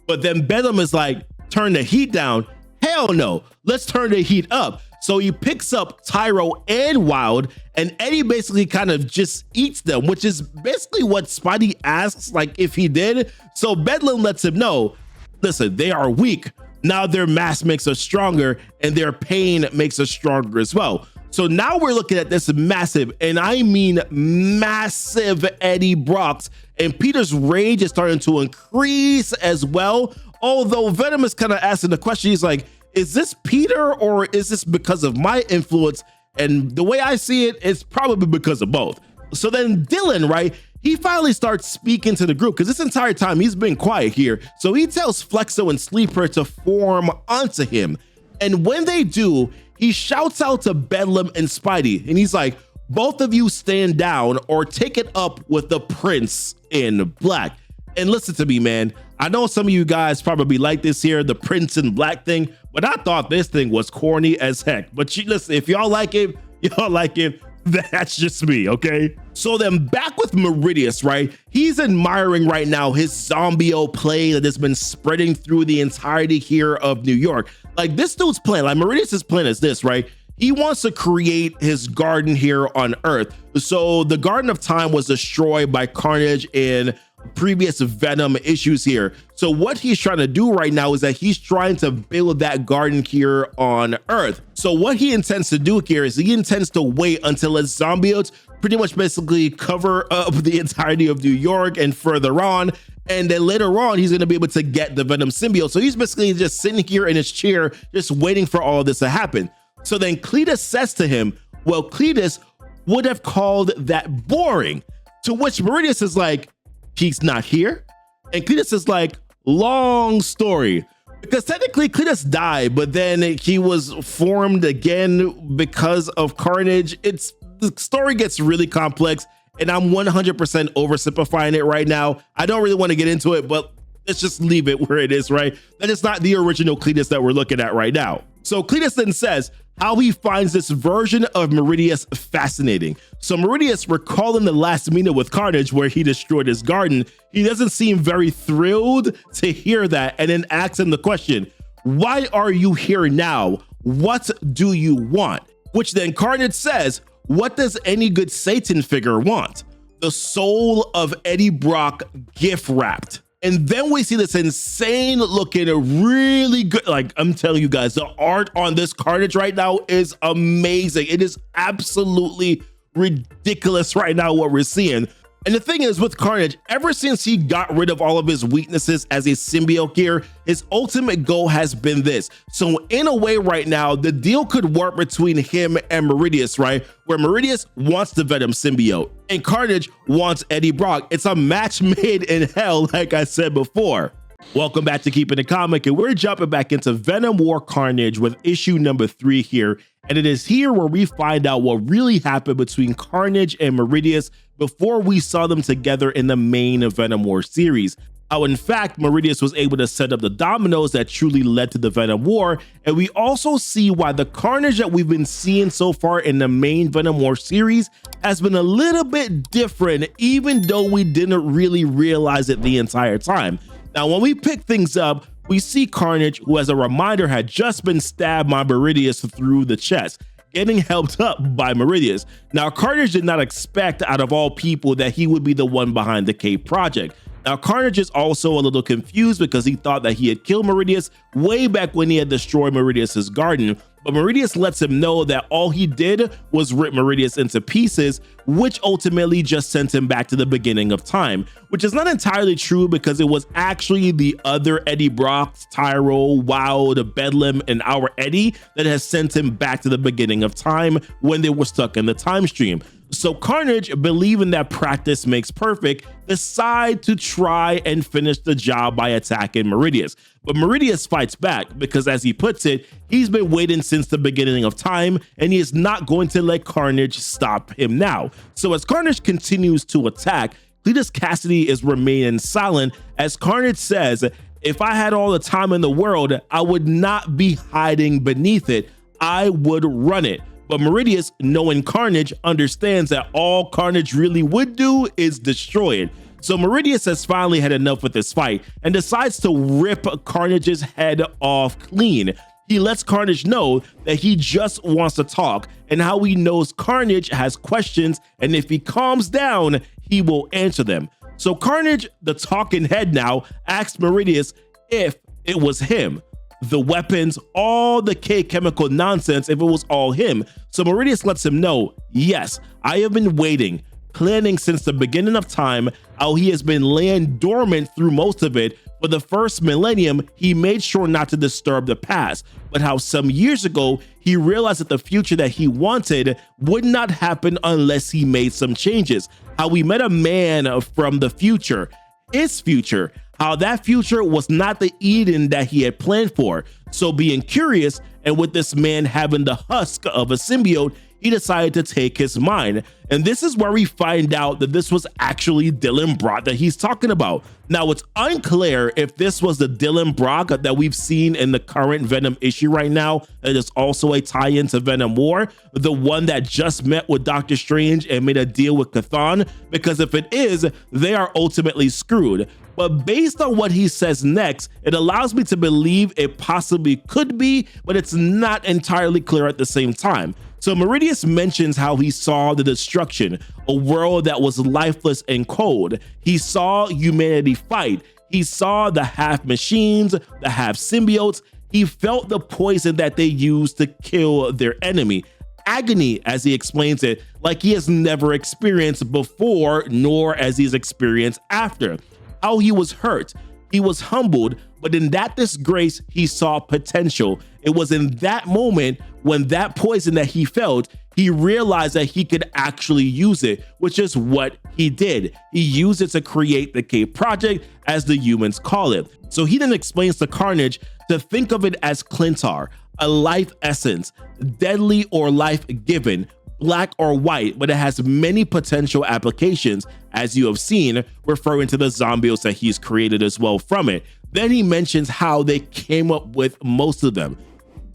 But then Bedlam is like, turn the heat down? Hell no, let's turn the heat up. So he picks up Tyro and Wild, and Eddie basically kind of just eats them, which is basically what Spidey asks, like, if he did. So Bedlam lets him know, listen, they are weak. Now their mass makes us stronger, and their pain makes us stronger as well. So now we're looking at this massive, and I mean massive, Eddie Brocks, and Peter's rage is starting to increase as well. Although Venom is kind of asking the question, he's like, is this Peter or is this because of my influence? And the way I see it, it's probably because of both. So then Dylan, right? He finally starts speaking to the group because this entire time he's been quiet here. So he tells Flexo and Sleeper to form onto him. And when they do, he shouts out to Bedlam and Spidey. And he's like, both of you stand down or take it up with the Prince in Black. And listen to me, man. I know some of you guys probably like this here, the Prince in Black thing, but I thought this thing was corny as heck. But listen, if y'all like it, y'all like it. That's just me, okay? So then back with Meridius, right? He's admiring right now his Symbiote play that has been spreading through the entirety here of New York. Like this dude's plan, like Meridius's plan is this, right? He wants to create his garden here on Earth. So the Garden of Time was destroyed by Carnage in previous Venom issues here. So what he's trying to do right now is that he's trying to build that garden here on Earth. So what he intends to do here is he intends to wait until his symbiotes pretty much basically cover up the entirety of New York and further on. And then later on, he's going to be able to get the Venom symbiote. So he's basically just sitting here in his chair, just waiting for all of this to happen. So then Cletus says to him, well, Cletus would have called that boring, to which Meridius is like, he's not here. And Cletus is like, long story. Because technically Cletus died, but then he was formed again because of Carnage. The story gets really complex, and I'm 100% oversimplifying it right now. I don't really want to get into it, but let's just leave it where it is, right? That is not the original Cletus that we're looking at right now. So Cletus then says how he finds this version of Meridius fascinating. So Meridius, recalling the last meeting with Carnage where he destroyed his garden, he doesn't seem very thrilled to hear that, and then asks him the question, why are you here now? What do you want? Which then Carnage says, what does any good Satan figure want? The soul of Eddie Brock gift wrapped. And then we see this insane looking, really good, like I'm telling you guys, the art on this Carnage right now is amazing. It is absolutely ridiculous right now what we're seeing. And the thing is with Carnage, ever since he got rid of all of his weaknesses as a symbiote gear, his ultimate goal has been this. So in a way right now, the deal could work between him and Meridius, right? Where Meridius wants the Venom symbiote and Carnage wants Eddie Brock. It's a match made in hell, like I said before. Welcome back to Keepin' the Comic, and we're jumping back into Venom War Carnage with issue number 3 here. And it is here where we find out what really happened between Carnage and Meridius before we saw them together in the main Venom War series. How in fact, Meridius was able to set up the dominoes that truly led to the Venom War. And we also see why the Carnage that we've been seeing so far in the main Venom War series has been a little bit different, even though we didn't really realize it the entire time. Now, when we pick things up, we see Carnage, who as a reminder had just been stabbed by Meridius through the chest, getting helped up by Meridius. Now, Carnage did not expect out of all people that he would be the one behind the Cape Project. Now, Carnage is also a little confused because he thought that he had killed Meridius way back when he had destroyed Meridius's garden, but Meridius lets him know that all he did was rip Meridius into pieces, which ultimately just sent him back to the beginning of time, which is not entirely true because it was actually the other Eddie Brock, Tyro, Wild, Bedlam, and our Eddie that has sent him back to the beginning of time when they were stuck in the time stream. So Carnage, believing that practice makes perfect, decide to try and finish the job by attacking Meridius. But Meridius fights back because, as he puts it, he's been waiting since the beginning of time and he is not going to let Carnage stop him now. So as Carnage continues to attack, Cletus Cassidy is remaining silent as Carnage says, "If I had all the time in the world, I would not be hiding beneath it. I would run it." But Meridius, knowing Carnage, understands that all Carnage really would do is destroy it. So Meridius has finally had enough with this fight and decides to rip Carnage's head off clean. He lets Carnage know that he just wants to talk and how he knows Carnage has questions, and if he calms down, he will answer them. So Carnage, the talking head now, asks Meridius if it was him. The weapons, all the chemical nonsense, if it was all him. So Meridius lets him know, yes, I have been waiting, planning since the beginning of time, how he has been laying dormant through most of it. For the first millennium, he made sure not to disturb the past, but how some years ago, he realized that the future that he wanted would not happen unless he made some changes. How we met a man from the future, his future, how that future was not the Eden that he had planned for. So being curious, and with this man having the husk of a symbiote, he decided to take his mind. And this is where we find out that this was actually Dylan Brock that he's talking about. Now, it's unclear if this was the Dylan Brock that we've seen in the current Venom issue right now. It is also a tie-in to Venom War, the one that just met with Doctor Strange and made a deal with Chthon, because if it is, they are ultimately screwed. But based on what he says next, it allows me to believe it possibly could be, but it's not entirely clear at the same time. So Meridius mentions how he saw the destruction, a world that was lifeless and cold. He saw humanity fight. He saw the half machines, the half symbiotes. He felt the poison that they used to kill their enemy. Agony, as he explains it, like he has never experienced before, nor as he's experienced after. How he was hurt, he was humbled, but in that disgrace, he saw potential. It was in that moment when that poison that he felt, he realized that he could actually use it, which is what he did. He used it to create the K Project, as the humans call it. So he then explains to Carnage to think of it as Clintar, a life essence, deadly or life-given, black or white, but it has many potential applications, as you have seen, referring to the zombies that he's created as well from it. Then he mentions how they came up with most of them.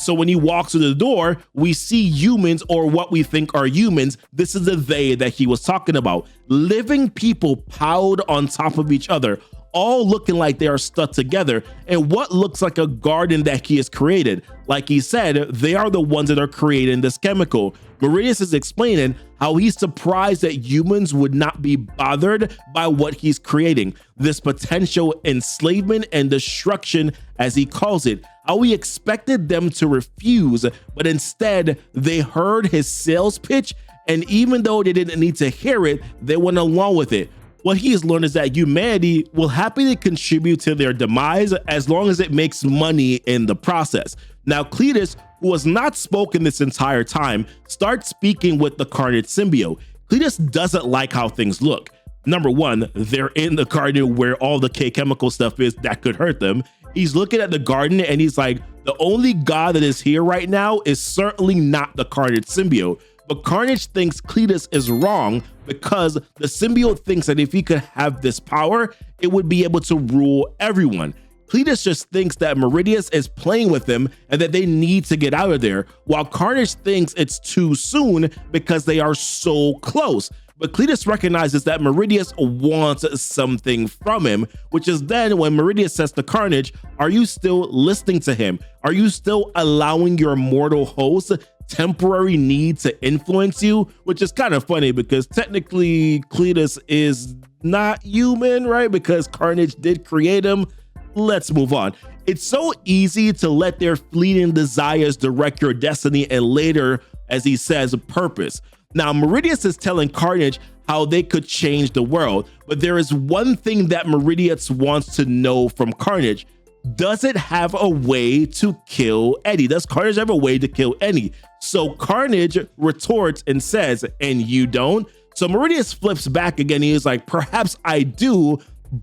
So when he walks through the door, we see humans, or what we think are humans. This is the they that he was talking about. Living people piled on top of each other, all looking like they are stuck together in what looks like a garden that he has created. Like he said, they are the ones that are creating this chemical. Meridius is explaining how he's surprised that humans would not be bothered by what he's creating, this potential enslavement and destruction, as he calls it. How he expected them to refuse, but instead they heard his sales pitch, and even though they didn't need to hear it, they went along with it. What he has learned is that humanity will happily contribute to their demise as long as it makes money in the process. Now, Cletus, who has not spoken this entire time, starts speaking with the Carnage symbiote. Cletus doesn't like how things look. Number one, they're in the garden where all the chemical stuff is that could hurt them. He's looking at the garden and he's like, the only god that is here right now is certainly not the Carnage symbiote. But Carnage thinks Cletus is wrong because the symbiote thinks that if he could have this power, it would be able to rule everyone. Cletus just thinks that Meridius is playing with him and that they need to get out of there, while Carnage thinks it's too soon because they are so close. But Cletus recognizes that Meridius wants something from him, which is then when Meridius says to Carnage, are you still listening to him? Are you still allowing your mortal host temporary need to influence you? Which is kind of funny because technically Cletus is not human, right? Because Carnage did create him. Let's move on. It's so easy to let their fleeting desires direct your destiny and later, as he says, purpose. Now, Meridius is telling Carnage how they could change the world, but there is one thing that Meridius wants to know from Carnage. does it have a way to kill Eddie? Does Carnage have a way to kill Eddie? So Carnage retorts and says, and you don't? So Meridius flips back again. He is like, perhaps I do,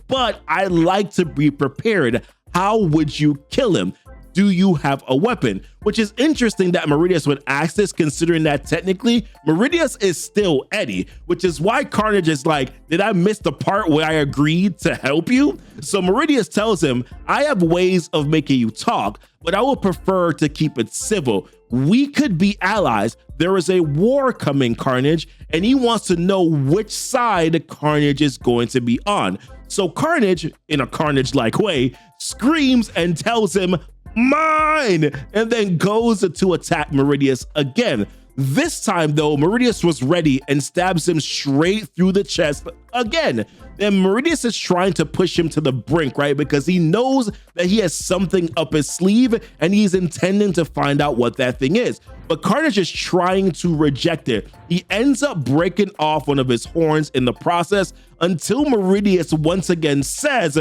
but I like to be prepared. How would you kill him? Do you have a weapon? Which is interesting that Meridius would ask this, considering that technically Meridius is still Eddie, which is why Carnage is like, did I miss the part where I agreed to help you? So Meridius tells him, I have ways of making you talk, but I would prefer to keep it civil. We could be allies. There is a war coming, Carnage, and he wants to know which side Carnage is going to be on. So Carnage, in a Carnage-like way, screams and tells him, mine, and then goes to attack Meridius again. This time though, Meridius was ready and stabs him straight through the chest again. Then Meridius is trying to push him to the brink, right? Because he knows that he has something up his sleeve and he's intending to find out what that thing is. But Carnage is trying to reject it. He ends up breaking off one of his horns in the process until Meridius once again says,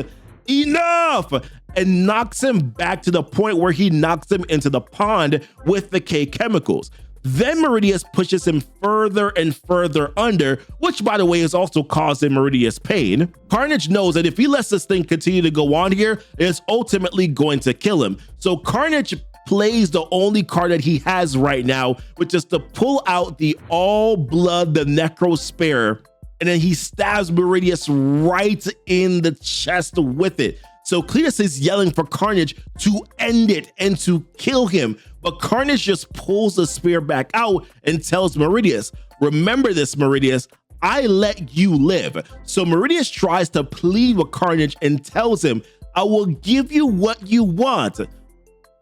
enough, and knocks him back to the point where he knocks him into the pond with the K chemicals. Then Meridius pushes him further and further under, which by the way is also causing Meridius pain. Carnage knows that if he lets this thing continue to go on here, it's ultimately going to kill him. So Carnage plays the only card that he has right now, which is to pull out the All Blood, the Necro Spare, and then he stabs Meridius right in the chest with it. So Cletus is yelling for Carnage to end it and to kill him, but Carnage just pulls the spear back out and tells Meridius, remember this, Meridius, I let you live. So Meridius tries to plead with Carnage and tells him, I will give you what you want.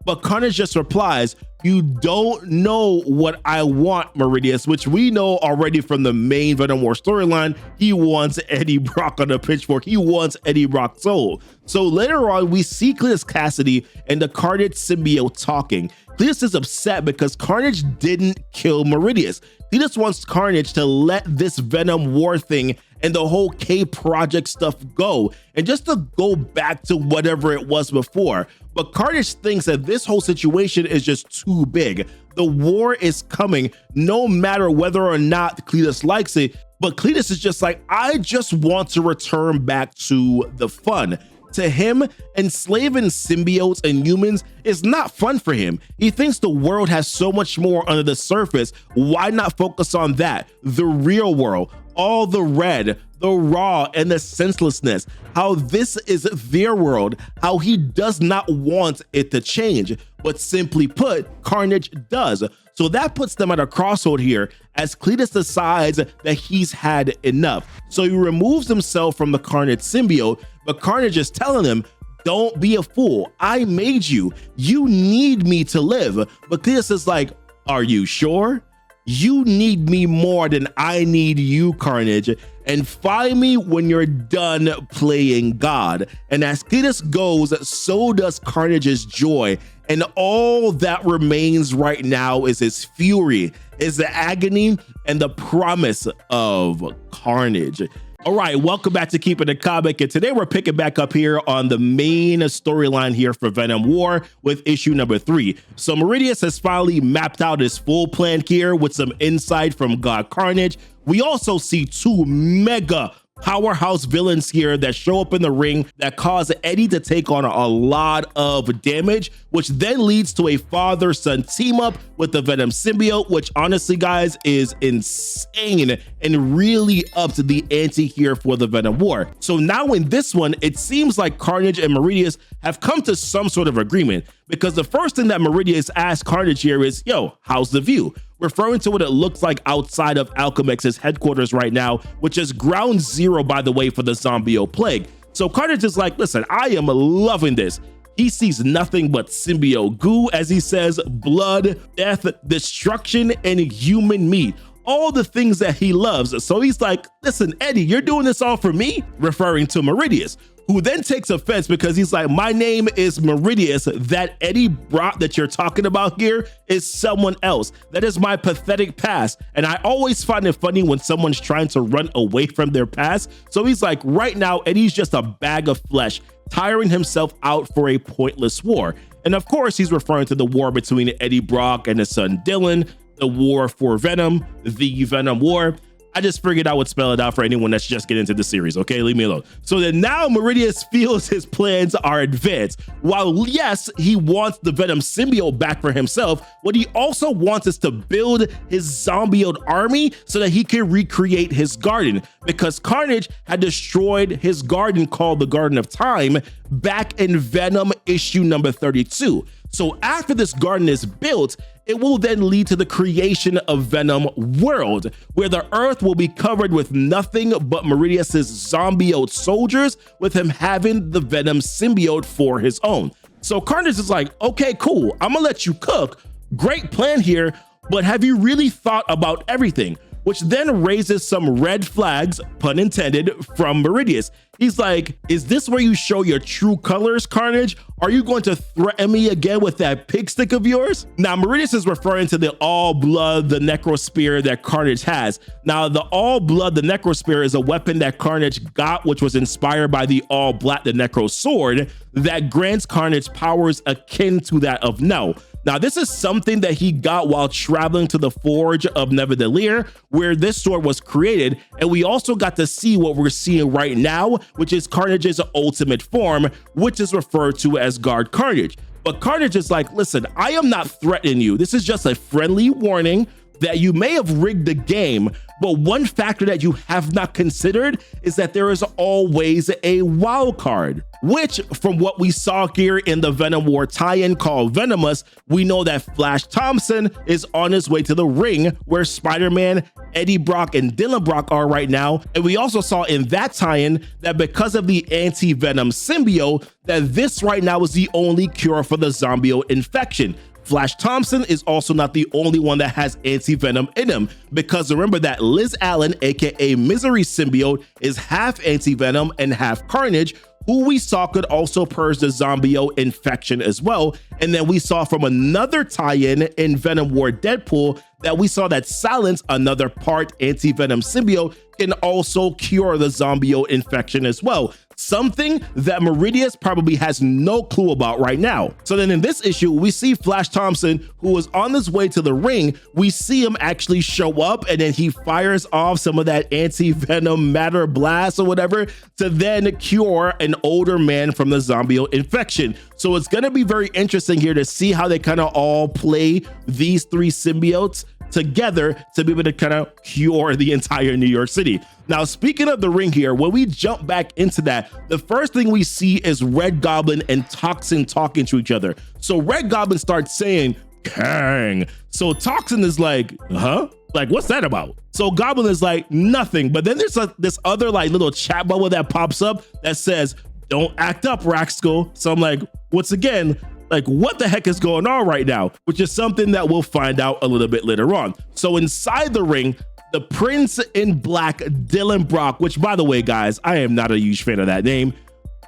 But Carnage just replies, you don't know what I want, Meridius, which we know already from the main Venom War storyline. He wants Eddie Brock on a pitchfork. He wants Eddie Brock's soul. So later on, we see Cletus Cassidy and the Carnage symbiote talking. Cletus is upset because Carnage didn't kill Meridius. Cletus wants Carnage to let this Venom War thing and the whole K Project stuff go, and just to go back to whatever it was before. But Carnage thinks that this whole situation is just too big. The war is coming, no matter whether or not Cletus likes it. But Cletus is just like, I just want to return back to the fun. To him, enslaving symbiotes and humans is not fun for him. He thinks the world has so much more under the surface. Why not focus on that? The real world, all the red, the raw, and the senselessness. How this is their world, how he does not want it to change. But simply put, Carnage does. So that puts them at a crossroad here as Cletus decides that he's had enough. So he removes himself from the Carnage symbiote, but Carnage is telling him, don't be a fool. I made you. You need me to live. But Cletus is like, are you sure? You need me more than I need you, Carnage, and find me when you're done playing God. And as Cletus goes, so does Carnage's joy. And all that remains right now is his fury, is the agony, and the promise of Carnage. All right, welcome back to Keepin' the Comic, and today we're picking back up here on the main storyline here for Venom War with issue number 3. So Meridius has finally mapped out his full plan here with some insight from God Carnage. We also see 2 mega powerhouse villains here that show up in the ring that cause Eddie to take on a lot of damage, which then leads to a father-son team up with the Venom Symbiote, which honestly, guys, is insane and really upped the ante here for the Venom War. So now in this one, it seems like Carnage and Meridius have come to some sort of agreement, because the first thing that Meridius asks Carnage here is, yo, how's the view? Referring to what it looks like outside of Alchemix's headquarters right now, which is ground zero, by the way, for the Zombio Plague. So Carnage is like, listen, I am loving this. He sees nothing but symbiote goo, as he says, blood, death, destruction, and human meat. All the things that he loves. So he's like, listen, Eddie, you're doing this all for me? Referring to Meridius, who then takes offense because he's like, my name is Meridius. That Eddie Brock that you're talking about here is someone else. That is my pathetic past. And I always find it funny when someone's trying to run away from their past. So he's like, right now, Eddie's just a bag of flesh, tiring himself out for a pointless war. And of course, he's referring to the war between Eddie Brock and his son Dylan, the war for Venom, the Venom War. I just figured I would spell it out for anyone that's just getting into the series, okay? Leave me alone. So then now Meridius feels his plans are advanced. While yes, he wants the Venom symbiote back for himself, what he also wants is to build his zombiote army so that he can recreate his garden, because Carnage had destroyed his garden called the Garden of Time back in Venom issue number 32. So after this garden is built, it will then lead to the creation of Venom World, where the earth will be covered with nothing but Meridius's zombiote soldiers, with him having the Venom symbiote for his own. So Carnage is like, okay, cool, I'm gonna let you cook. Great plan here, but have you really thought about everything? Which then raises some red flags, pun intended, from Meridius. He's like, is this where you show your true colors, Carnage? Are you going to threaten me again with that pig stick of yours? Now, Meridius is referring to the All Blood, the Necro Spear that Carnage has. Now, the All Blood, the Necro Spear is a weapon that Carnage got, which was inspired by the All Black, the Necro Sword, that grants Carnage powers akin to that of No. Now, this is something that he got while traveling to the Forge of Neverdelir, where this sword was created, and we also got to see what we're seeing right now, which is Carnage's ultimate form, which is referred to as Guard Carnage. But Carnage is like, listen, I am not threatening you. This is just a friendly warning that you may have rigged the game, but one factor that you have not considered is that there is always a wild card, which from what we saw here in the Venom War tie-in called Venomous, we know that Flash Thompson is on his way to the ring where Spider-Man, Eddie Brock, and Dylan Brock are right now. And we also saw in that tie-in that because of the anti-Venom symbiote, that this right now is the only cure for the zombiote infection. Flash Thompson is also not the only one that has anti-venom in him, because remember that Liz Allen, aka Misery Symbiote, is half anti-venom and half Carnage, who we saw could also purge the zombiote infection as well. And then we saw from another tie-in in Venom War Deadpool that we saw that Silence, another part anti-venom symbiote, can also cure the zombiote infection as well. Something that Meridius probably has no clue about right now. So then in this issue, we see Flash Thompson, who was on his way to the ring. We see him actually show up, and then he fires off some of that anti-venom matter blast or whatever to then cure an older man from the zombiote infection. So it's going to be very interesting here to see how they kind of all play these three symbiotes together to be able to kind of cure the entire New York City. Now, speaking of the ring here, when we jump back into that, the first thing we see is Red Goblin and Toxin talking to each other. So Red Goblin starts saying, Kang. So Toxin is like, huh? Like, what's that about? So Goblin is like, nothing. But then there's this other like little chat bubble that pops up that says, don't act up, Raxco. So I'm like, once again, like, what the heck is going on right now? Which is something that we'll find out a little bit later on. So inside the ring, the Prince in Black, Dylan Brock, which by the way, guys, I am not a huge fan of that name,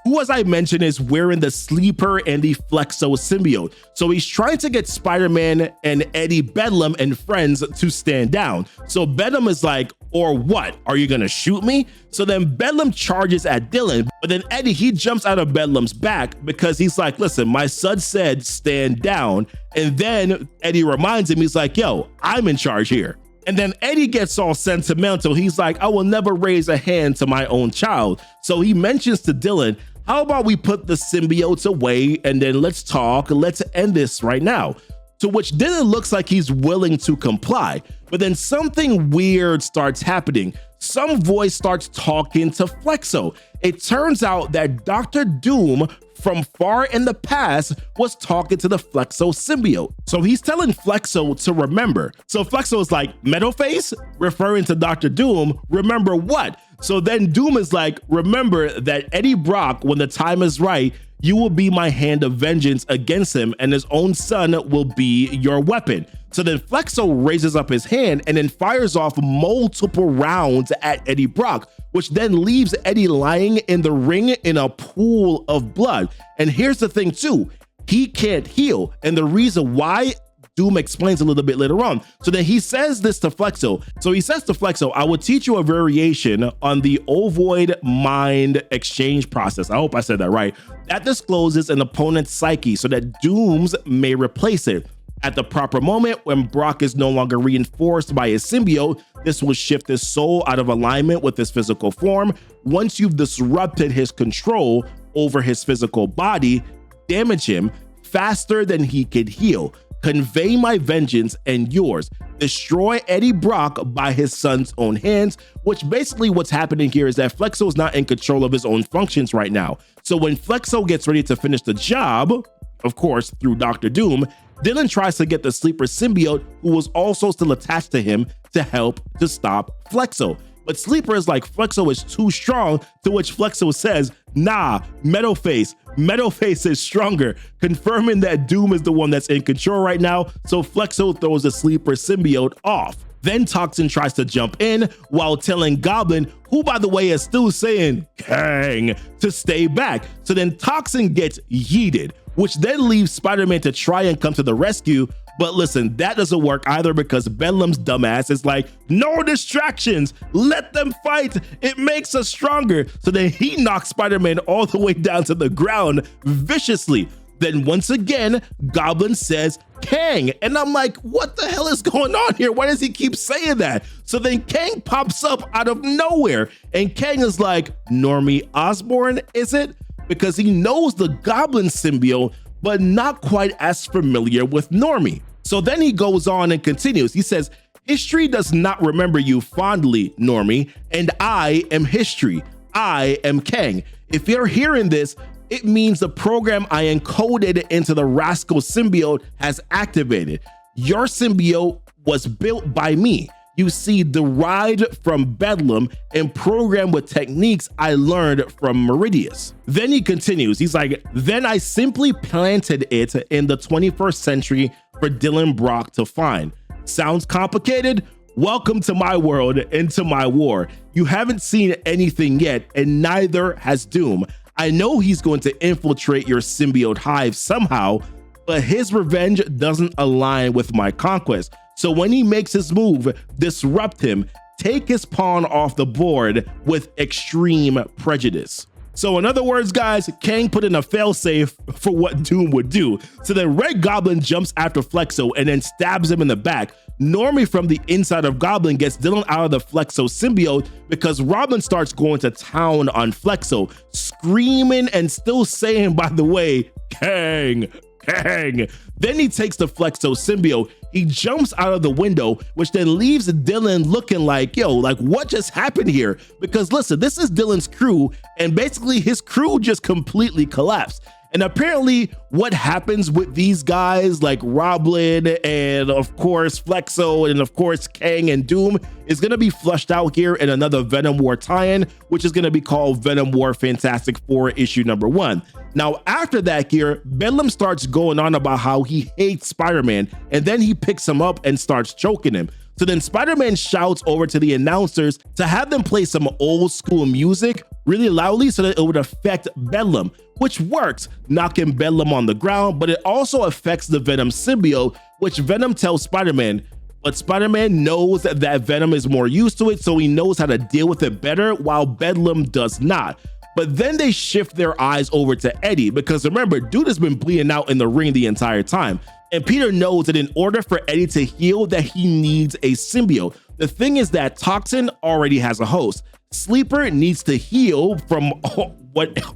who, as I mentioned, is wearing the Sleeper and the Flexo symbiote. So he's trying to get Spider-Man and Eddie Bedlam and friends to stand down. So Bedlam is like, or what? Are you gonna shoot me? So then Bedlam charges at Dylan, but then Eddie, he jumps out of Bedlam's back because he's like, listen, my son said stand down. And then Eddie reminds him, he's like, yo, I'm in charge here. And then Eddie gets all sentimental. He's like, I will never raise a hand to my own child. So he mentions to Dylan, how about we put the symbiotes away and then let's talk, let's end this right now. To which Dylan looks like he's willing to comply, but then something weird starts happening. Some voice starts talking to Flexo. It turns out that Dr. Doom from far in the past was talking to the Flexo symbiote. So he's telling Flexo to remember. So Flexo is like, Metalface? Referring to Dr. Doom, remember what? So then Doom is like, remember that Eddie Brock, when the time is right, you will be my hand of vengeance against him, and his own son will be your weapon. So then Flexo raises up his hand and then fires off multiple rounds at Eddie Brock, which then leaves Eddie lying in the ring in a pool of blood. And here's the thing too, he can't heal. And the reason why, Doom explains a little bit later on. So then he says this to Flexo. So he says to Flexo, I will teach you a variation on the ovoid mind exchange process. I hope I said that right. That discloses an opponent's psyche so that Doom's may replace it. At the proper moment, when Brock is no longer reinforced by his symbiote, this will shift his soul out of alignment with his physical form. Once you've disrupted his control over his physical body, damage him faster than he could heal. Convey my vengeance and yours. Destroy Eddie Brock by his son's own hands, which basically what's happening here is that Flexo is not in control of his own functions right now. So when Flexo gets ready to finish the job, of course, through Dr. Doom, Dylan tries to get the Sleeper symbiote, who was also still attached to him, to help to stop Flexo. But Sleeper is like, Flexo is too strong, to which Flexo says, nah, Metalface is stronger, confirming that Doom is the one that's in control right now. So Flexo throws the Sleeper symbiote off. Then Toxin tries to jump in while telling Goblin, who by the way is still saying Kang, to stay back. So then Toxin gets yeeted, which then leaves Spider-Man to try and come to the rescue. But listen, that doesn't work either because Bedlam's dumbass is like, no distractions, let them fight, it makes us stronger. So then he knocks Spider-Man all the way down to the ground viciously. Then once again, Goblin says Kang, and I'm like, what the hell is going on here? Why does he keep saying that? So then Kang pops up out of nowhere, and Kang is like, Normie Osborn, is it? Because he knows the Goblin symbiote, but not quite as familiar with Normie. So then he goes on and continues. He says, history does not remember you fondly, Normie, and I am history. I am Kang. If you're hearing this, it means the program I encoded into the Rascal symbiote has activated. Your symbiote was built by me. You see, derived from Bedlam and programmed with techniques I learned from Meridius. Then he continues, he's like, then I simply planted it in the 21st century for Dylan Brock to find. Sounds complicated? Welcome to my world and to my war. You haven't seen anything yet, and neither has Doom. I know he's going to infiltrate your symbiote hive somehow, but his revenge doesn't align with my conquest. So when he makes his move, disrupt him, take his pawn off the board with extreme prejudice. So in other words, guys, Kang put in a failsafe for what Doom would do. So then Red Goblin jumps after Flexo and then stabs him in the back. Normie from the inside of Goblin gets Dylan out of the Flexo symbiote because Robin starts going to town on Flexo, screaming and still saying, by the way, Kang, Kang. Then he takes the Flexo symbiote. He jumps out of the window, which then leaves Dylan looking like, yo, like what just happened here? Because listen, this is Dylan's crew, and basically his crew just completely collapsed. And apparently what happens with these guys like Roblin and of course Flexo and of course Kang and Doom is going to be flushed out here in another Venom War tie-in, which is going to be called Venom War Fantastic Four issue #1. Now after that here, Bedlam starts going on about how he hates Spider-Man, and then he picks him up and starts choking him. So then Spider-Man shouts over to the announcers to have them play some old school music really loudly so that it would affect Bedlam, which works, knocking Bedlam on the ground, but it also affects the Venom symbiote, which Venom tells Spider-Man, but Spider-Man knows that Venom is more used to it, so he knows how to deal with it better, while Bedlam does not. But then they shift their eyes over to Eddie, because remember, dude has been bleeding out in the ring the entire time. And Peter knows that in order for Eddie to heal, that he needs a symbiote. The thing is that Toxin already has a host. Sleeper needs to heal from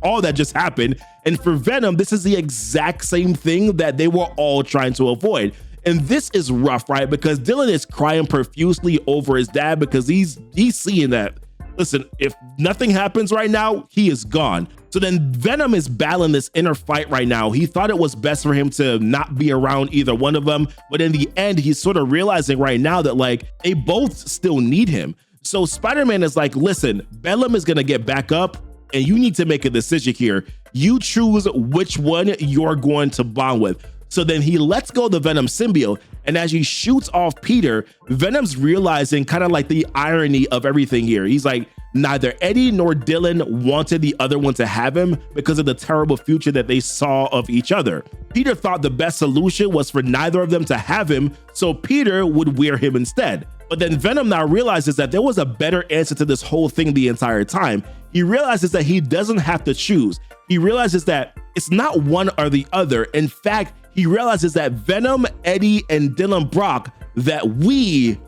all that just happened. And for Venom, this is the exact same thing that they were all trying to avoid. And this is rough, right? Because Dylan is crying profusely over his dad because he's seeing that, listen, if nothing happens right now, he is gone. So then Venom is battling this inner fight right now. He thought it was best for him to not be around either one of them. But in the end, he's sort of realizing right now that like they both still need him. So Spider-Man is like, listen, Bedlam is going to get back up and you need to make a decision here. You choose which one you're going to bond with. So then he lets go of the Venom symbiote, and as he shoots off Peter, Venom's realizing kind of like the irony of everything here. He's like, neither Eddie nor Dylan wanted the other one to have him because of the terrible future that they saw of each other. Peter thought the best solution was for neither of them to have him, so Peter would wear him instead. But then Venom now realizes that there was a better answer to this whole thing the entire time. He realizes that he doesn't have to choose. He realizes that it's not one or the other. In fact, he realizes that Venom, Eddie, and Dylan Brock, that we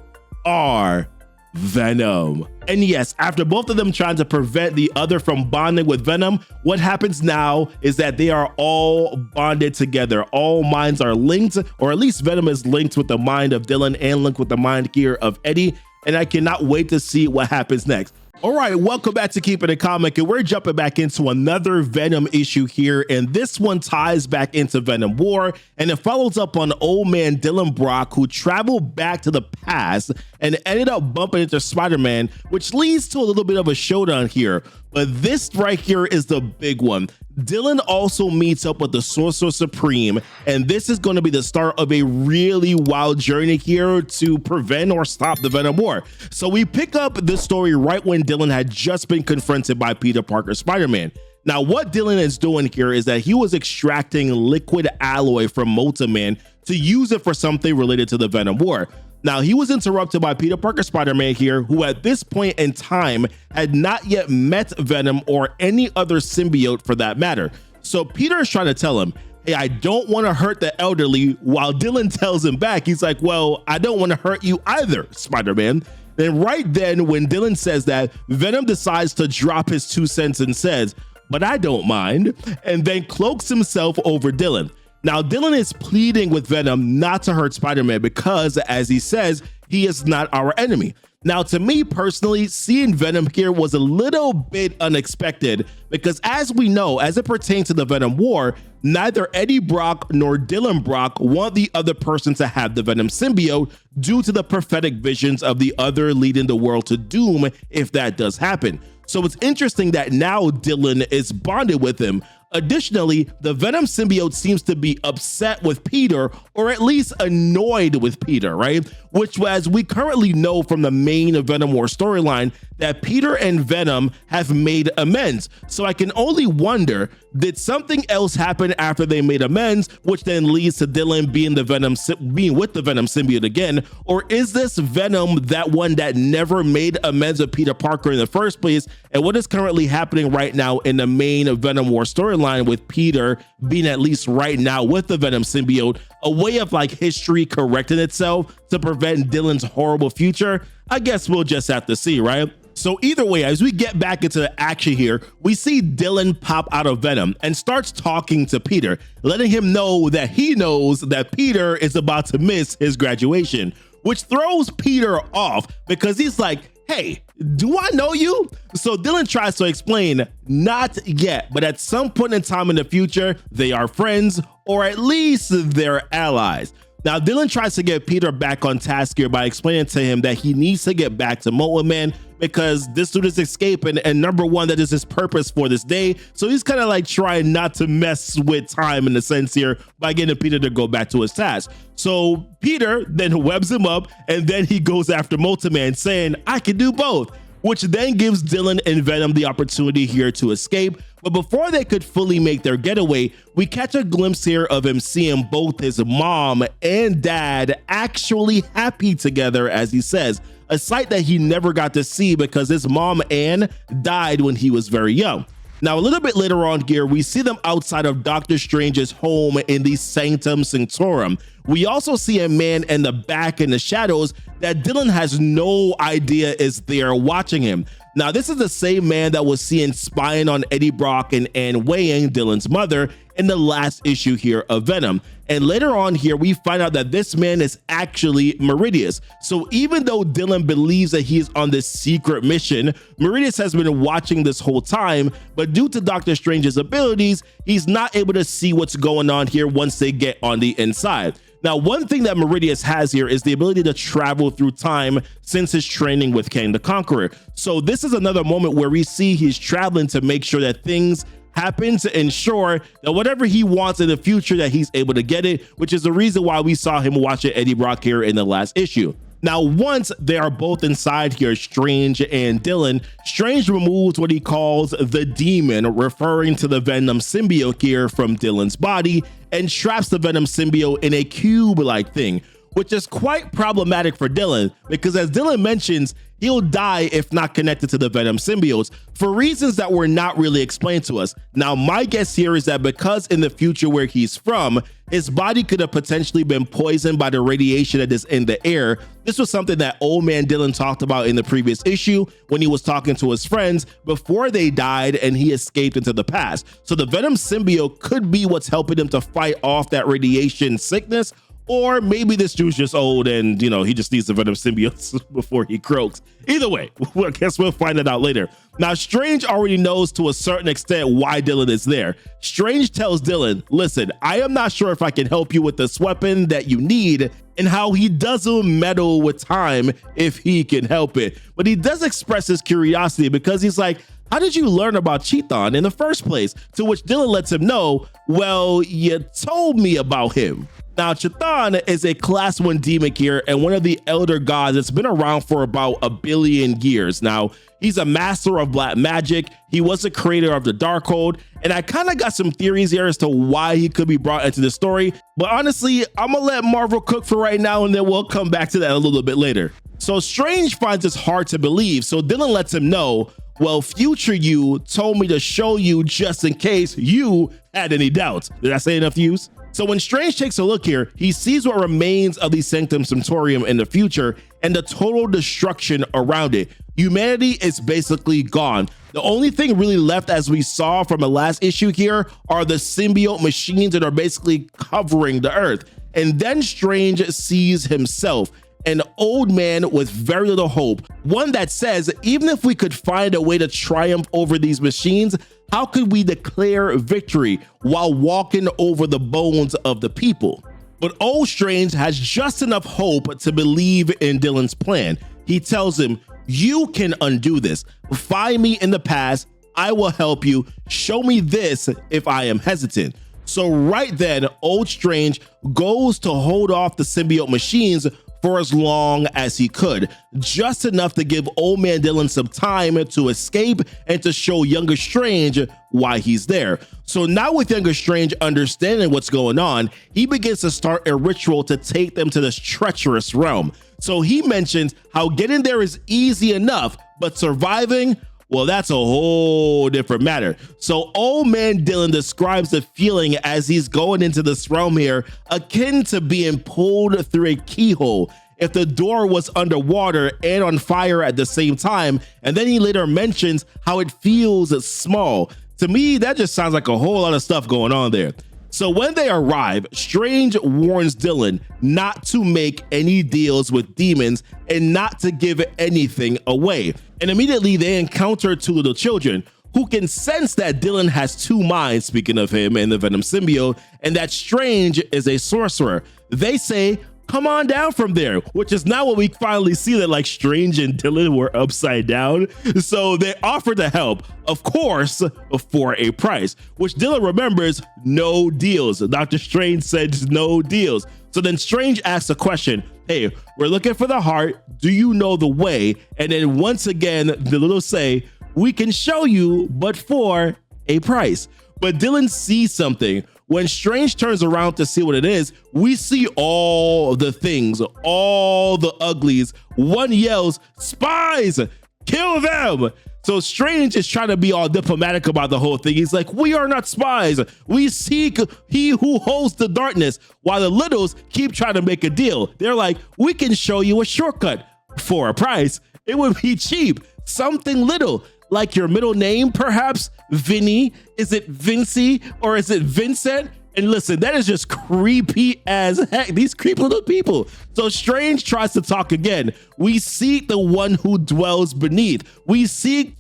are Venom. And yes, after both of them trying to prevent the other from bonding with Venom, what happens now is that they are all bonded together. All minds are linked, or at least Venom is linked with the mind of Dylan and linked with the mind here of Eddie. And I cannot wait to see what happens next. All right, welcome back to Keepin' It Comic, and we're jumping back into another Venom issue here, and this one ties back into Venom War, and it follows up on old man Dylan Brock, who traveled back to the past and ended up bumping into Spider-Man, which leads to a little bit of a showdown here. But this right here is the big one. Dylan also meets up with the Sorcerer Supreme, and this is going to be the start of a really wild journey here to prevent or stop the Venom War. So we pick up this story right when Dylan had just been confronted by Peter Parker Spider-Man. Now, what Dylan is doing here is that he was extracting liquid alloy from Multiman to use it for something related to the Venom War. Now, he was interrupted by Peter Parker Spider-Man here, who at this point in time had not yet met Venom or any other symbiote for that matter. So Peter is trying to tell him, hey, I don't want to hurt the elderly, while Dylan tells him back, he's like, well, I don't want to hurt you either, Spider-Man. Then right then, when Dylan says that, Venom decides to drop his 2 cents and says, but I don't mind, and then cloaks himself over Dylan. Now, Dylan is pleading with Venom not to hurt Spider-Man because, as he says, he is not our enemy. Now, to me personally, seeing Venom here was a little bit unexpected because, as we know, as it pertains to the Venom War, neither Eddie Brock nor Dylan Brock want the other person to have the Venom symbiote due to the prophetic visions of the other leading the world to doom if that does happen. So it's interesting that now Dylan is bonded with him. Additionally, the Venom symbiote seems to be upset with Peter, or at least annoyed with Peter, right? Which, as we currently know from the main Venom War storyline, that Peter and Venom have made amends. So I can only wonder, did something else happen after they made amends, which then leads to Dylan being with the Venom symbiote again? Or is this Venom that one that never made amends with Peter Parker in the first place? And what is currently happening right now in the main Venom War storyline with Peter being at least right now with the Venom symbiote, a way of like history correcting itself to prevent Dylan's horrible future? I guess we'll just have to see, right? So either way, as we get back into the action here, we see Dylan pop out of Venom and starts talking to Peter, letting him know that he knows that Peter is about to miss his graduation, which throws Peter off because he's like, hey, do I know you? So Dylan tries to explain, not yet, but at some point in time in the future, they are friends, or at least they're allies. Now, Dylan tries to get Peter back on task here by explaining to him that he needs to get back to Multiman because this dude is escaping, and number one, that is his purpose for this day. So he's kind of like trying not to mess with time in a sense here by getting Peter to go back to his task. So Peter then webs him up, and then he goes after Multiman saying, I can do both, which then gives Dylan and Venom the opportunity here to escape. But before they could fully make their getaway, we catch a glimpse here of him seeing both his mom and dad actually happy together, as he says, a sight that he never got to see because his mom, Anne, died when he was very young. Now, a little bit later on here, we see them outside of Doctor Strange's home in the Sanctum Sanctorum. We also see a man in the back in the shadows that Dylan has no idea is there watching him. Now, this is the same man that was seen spying on Eddie Brock and Anne Weying, Dylan's mother, in the last issue here of Venom. And later on here, we find out that this man is actually Meridius. So even though Dylan believes that he is on this secret mission, Meridius has been watching this whole time, but due to Doctor Strange's abilities, he's not able to see what's going on here once they get on the inside. Now, one thing that Meridius has here is the ability to travel through time since his training with Kang the Conqueror. So this is another moment where we see he's traveling to make sure that things happen to ensure that whatever he wants in the future, that he's able to get it, which is the reason why we saw him watching Eddie Brock here in the last issue. Now, once they are both inside here, Strange and Dylan, Strange removes what he calls the demon, referring to the Venom Symbiote here from Dylan's body, and traps the Venom Symbiote in a cube-like thing, which is quite problematic for Dylan, because as Dylan mentions, he'll die if not connected to the Venom symbiotes for reasons that were not really explained to us. Now, my guess here is that because in the future where he's from, his body could have potentially been poisoned by the radiation that is in the air. This was something that old man Dylan talked about in the previous issue when he was talking to his friends before they died and he escaped into the past. So the Venom symbiote could be what's helping him to fight off that radiation sickness. Or maybe this dude's just old and, he just needs the Venom symbiote before he croaks. Either way, I guess we'll find it out later. Now, Strange already knows to a certain extent why Dylan is there. Strange tells Dylan, listen, I am not sure if I can help you with this weapon that you need, and how he doesn't meddle with time if he can help it. But he does express his curiosity because he's like, how did you learn about Cheeton in the first place? To which Dylan lets him know, well, you told me about him. Now, Cheeton is a class 1 demon here and one of the elder gods that's been around for about 1 billion years. Now, he's a master of black magic. He was the creator of the Darkhold, and I kind of got some theories here as to why he could be brought into the story. But honestly, I'm gonna let Marvel cook for right now, and then we'll come back to that a little bit later. So Strange finds this hard to believe, so Dylan lets him know, well, future you told me to show you just in case you had any doubts. Did I say enough use? So when Strange takes a look here, he sees what remains of the Sanctum Sanctorum in the future and the total destruction around it. Humanity is basically gone. The only thing really left, as we saw from the last issue here, are the symbiote machines that are basically covering the earth. And then Strange sees himself, an old man with very little hope, one that says, even if we could find a way to triumph over these machines, how could we declare victory while walking over the bones of the people? But old Strange has just enough hope to believe in Dylan's plan. He tells him, you can undo this. Find me in the past. I will help you. Show me this if I am hesitant. So right then, old Strange goes to hold off the symbiote machines for as long as he could, just enough to give old man Dylan some time to escape and to show younger Strange why he's there. So now with younger Strange understanding what's going on, he begins to start a ritual to take them to this treacherous realm. So he mentions how getting there is easy enough, but surviving, well, that's a whole different matter. So old man Dylan describes the feeling as he's going into this realm here, akin to being pulled through a keyhole if the door was underwater and on fire at the same time. And then he later mentions how it feels small. To me, that just sounds like a whole lot of stuff going on there. So when they arrive, Strange warns Dylan not to make any deals with demons and not to give anything away. And immediately they encounter 2 little children who can sense that Dylan has 2 minds, speaking of him and the Venom symbiote, and that Strange is a sorcerer. They say, come on down from there, which is now when we finally see that like Strange and Dylan were upside down. So they offer to help, of course, for a price, which Dylan remembers, no deals. Dr. Strange said no deals. So then Strange asks a question, hey, we're looking for the heart. Do you know the way? And then once again, the little say, we can show you, but for a price. But Dylan sees something. When Strange turns around to see what it is, we see all the things, all the uglies. One yells, spies, kill them. So Strange is trying to be all diplomatic about the whole thing. He's like, we are not spies. We seek he who holds the darkness, while the littles keep trying to make a deal. They're like, we can show you a shortcut for a price. It would be cheap, something little. Like your middle name, perhaps? Vinny? Is it Vincy? Or is it Vincent? And listen, that is just creepy as heck. These creepy little people. So Strange tries to talk again. We seek the one who dwells beneath. We seek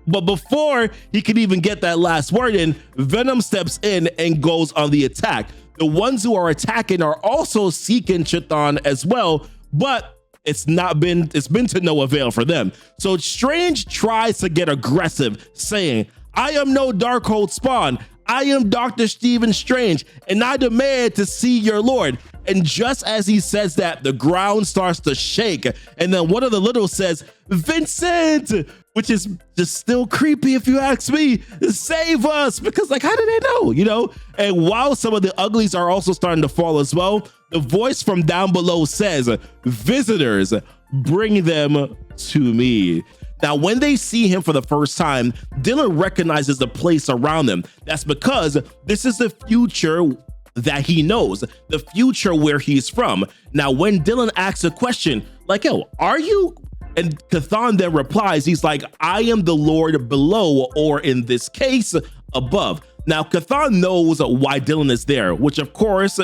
but before he can even get that last word in, Venom steps in and goes on the attack. The ones who are attacking are also seeking Cheeton as well, but it's been to no avail for them. So Strange tries to get aggressive, saying, I am no Darkhold spawn. I am Dr. Stephen Strange, and I demand to see your lord. And just as he says that, the ground starts to shake. And then one of the littles says, Vincent, which is just still creepy if you ask me. Save us, because like, how do they know, you know? And while some of the uglies are also starting to fall as well, the voice from down below says, visitors, bring them to me. Now, when they see him for the first time, Dylan recognizes the place around them. That's because this is the future that he knows, the future where he's from. Now, when Dylan asks a question like, yo, are you? And Chthon then replies, he's like, I am the Lord below, or in this case, above. Now, Chthon knows why Dylan is there, which of course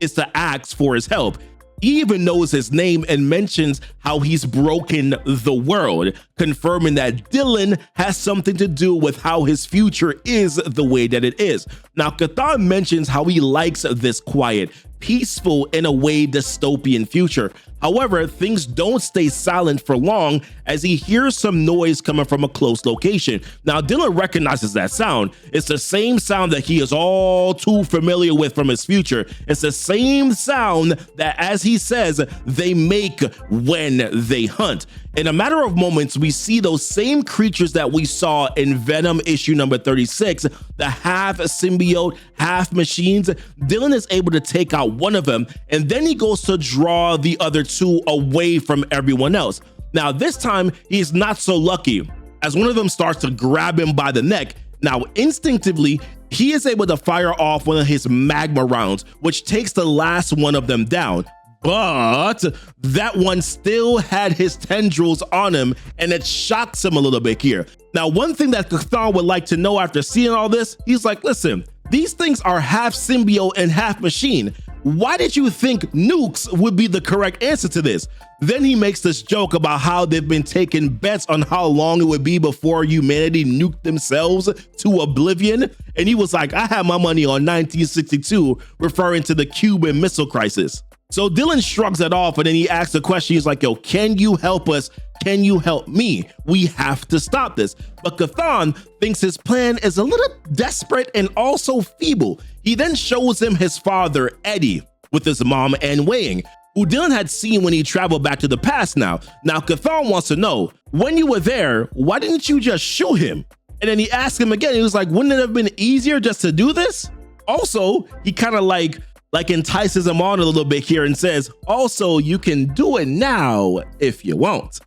is to ask for his help. He even knows his name and mentions how he's broken the world, confirming that Dylan has something to do with how his future is the way that it is. Now, Chthon mentions how he likes this quiet, peaceful, in a way, dystopian future. However, things don't stay silent for long as he hears some noise coming from a close location. Now, Dylan recognizes that sound. It's the same sound that he is all too familiar with from his future. It's the same sound that, as he says, they make when they hunt. In a matter of moments, we see those same creatures that we saw in Venom issue number 36, the half symbiote, half machines. Dylan is able to take out one of them, and then he goes to draw the other two away from everyone else. Now, this time, he's not so lucky, as one of them starts to grab him by the neck. Now, instinctively, he is able to fire off one of his magma rounds, which takes the last one of them down. But that one still had his tendrils on him, and it shocks him a little bit here. Now, one thing that Chthon would like to know after seeing all this, he's like, listen, these things are half symbiote and half machine. Why did you think nukes would be the correct answer to this? Then he makes this joke about how they've been taking bets on how long it would be before humanity nuked themselves to oblivion. And he was like, I had my money on 1962, referring to the Cuban Missile Crisis. So Dylan shrugs it off, and then he asks a question. He's like, yo, can you help us? Can you help me? We have to stop this. But Chthon thinks his plan is a little desperate and also feeble. He then shows him his father, Eddie, with his mom, Anne Weying, who Dylan had seen when he traveled back to the past now. Now, Chthon wants to know, when you were there, why didn't you just shoot him? And then he asked him again. He was like, wouldn't it have been easier just to do this? Also, he kind of like entices him on a little bit here and says, also, you can do it now if you want.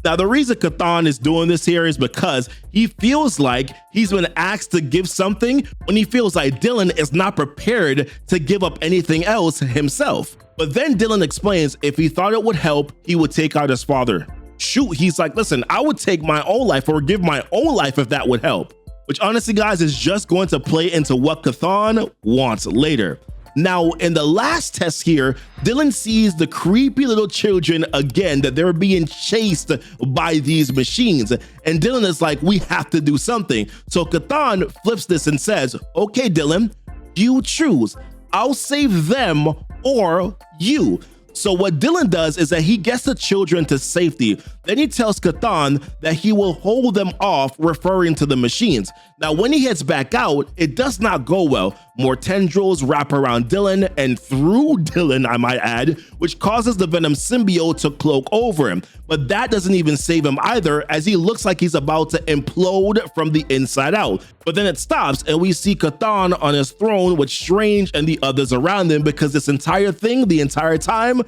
Now, the reason Chthon is doing this here is because he feels like he's been asked to give something when he feels like Dylan is not prepared to give up anything else himself. But then Dylan explains if he thought it would help, he would take out his father. Shoot, he's like, listen, I would take my own life or give my own life if that would help. Which honestly, guys, is just going to play into what Chthon wants later. Now, in the last test here, Dylan sees the creepy little children again, that they're being chased by these machines. And Dylan is like, we have to do something. So Chthon flips this and says, okay, Dylan, you choose. I'll save them or you. So what Dylan does is that he gets the children to safety. Then he tells Chthon that he will hold them off, referring to the machines. Now, when he heads back out, it does not go well. More tendrils wrap around Dylan and through Dylan, I might add, which causes the Venom Symbiote to cloak over him. But that doesn't even save him either, as he looks like he's about to implode from the inside out. But then it stops, and we see Chthon on his throne with Strange and the others around him, because this entire thing, the entire time,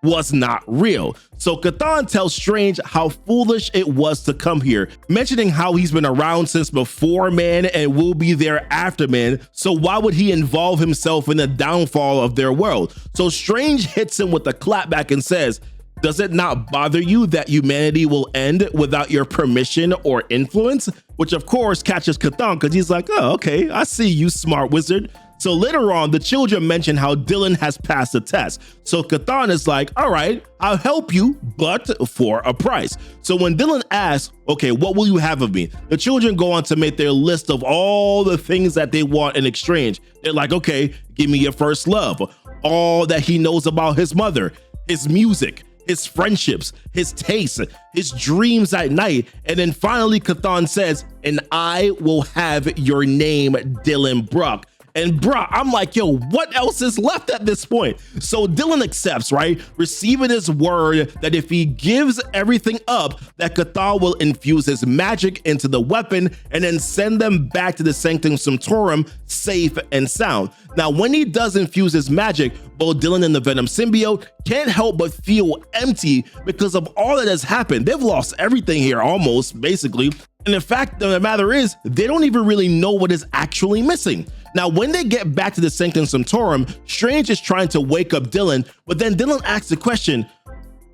was not real. So Chthon tells Strange how foolish it was to come here, mentioning how he's been around since before man and will be there after man, so why would he involve himself in the downfall of their world? So Strange hits him with a clapback and says, does it not bother you that humanity will end without your permission or influence? Which of course catches Chthon, because he's like, oh, okay, I see you, smart wizard. So later on, the children mention how Dylan has passed the test. So Chthon is like, all right, I'll help you, but for a price. So when Dylan asks, okay, what will you have of me? The children go on to make their list of all the things that they want in exchange. They're like, okay, give me your first love, all that he knows about his mother, his music, his friendships, his tastes, his dreams at night. And then finally, Chthon says, and I will have your name, Dylan Brock. And bruh, I'm like, yo, what else is left at this point? So Dylan accepts, right? Receiving his word that if he gives everything up, that Chthon will infuse his magic into the weapon and then send them back to the Sanctum Sanctorum safe and sound. Now, when he does infuse his magic, both Dylan and the Venom Symbiote can't help but feel empty because of all that has happened. They've lost everything here almost, basically. And the fact of the matter is, they don't even really know what is actually missing. Now, when they get back to the Sanctum Sanctorum, Strange is trying to wake up Dylan, but then Dylan asks the question,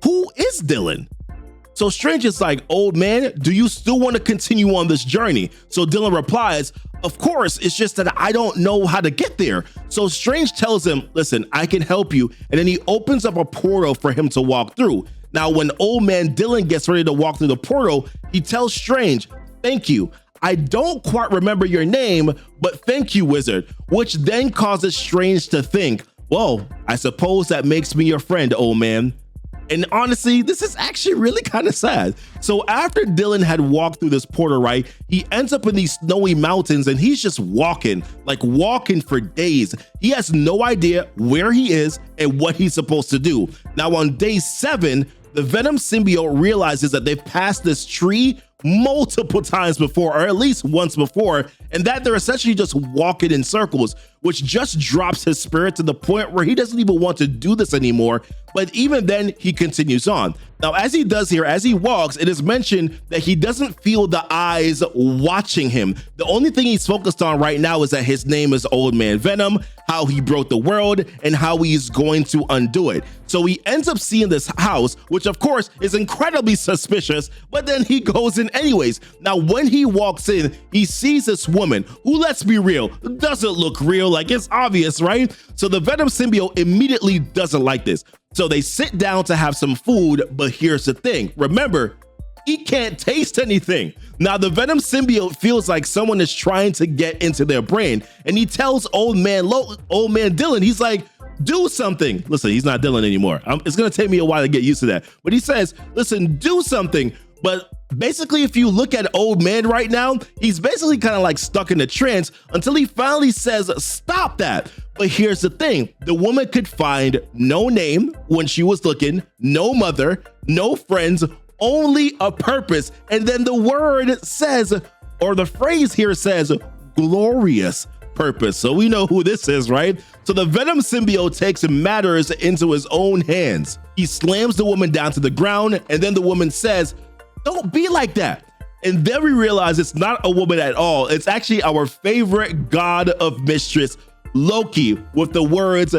who is Dylan? So Strange is like, old man, do you still want to continue on this journey? So Dylan replies, of course, it's just that I don't know how to get there. So Strange tells him, listen, I can help you. And then he opens up a portal for him to walk through. Now, when old man Dylan gets ready to walk through the portal, he tells Strange, thank you. I don't quite remember your name, but thank you, wizard, which then causes Strange to think, well, I suppose that makes me your friend, old man. And honestly, this is actually really kind of sad. So after Dylan had walked through this portal, right, he ends up in these snowy mountains and he's just walking for days. He has no idea where he is and what he's supposed to do. Now on day 7, the Venom Symbiote realizes that they've passed this tree multiple times before, or at least once before, and that they're essentially just walking in circles, which just drops his spirit to the point where he doesn't even want to do this anymore. But even then, he continues on. Now, as he does here, as he walks, it is mentioned that he doesn't feel the eyes watching him. The only thing he's focused on right now is that his name is Old Man Venom, how he broke the world, and how he's going to undo it. So he ends up seeing this house, which of course is incredibly suspicious, but then he goes in anyways. Now, when he walks in, he sees this woman who, let's be real, doesn't look real, like it's obvious, right? So the Venom Symbiote immediately doesn't like this. So they sit down to have some food, but here's the thing. Remember, he can't taste anything. Now, the Venom Symbiote feels like someone is trying to get into their brain, and he tells old man Dylan, he's like, do something. Listen, he's not Dylan anymore. It's gonna take me a while to get used to that. But he says, listen, do something. But basically, if you look at old man right now, he's basically kind of like stuck in a trance until he finally says, stop that. But here's the thing. The woman could find no name when she was looking, no mother, no friends, only a purpose. And then the word says, or the phrase here says, glorious purpose. So we know who this is, right? So the Venom Symbiote takes matters into his own hands. He slams the woman down to the ground, and then the woman says, don't be like that. And then we realize it's not a woman at all. It's actually our favorite god of mistress, Loki, with the words,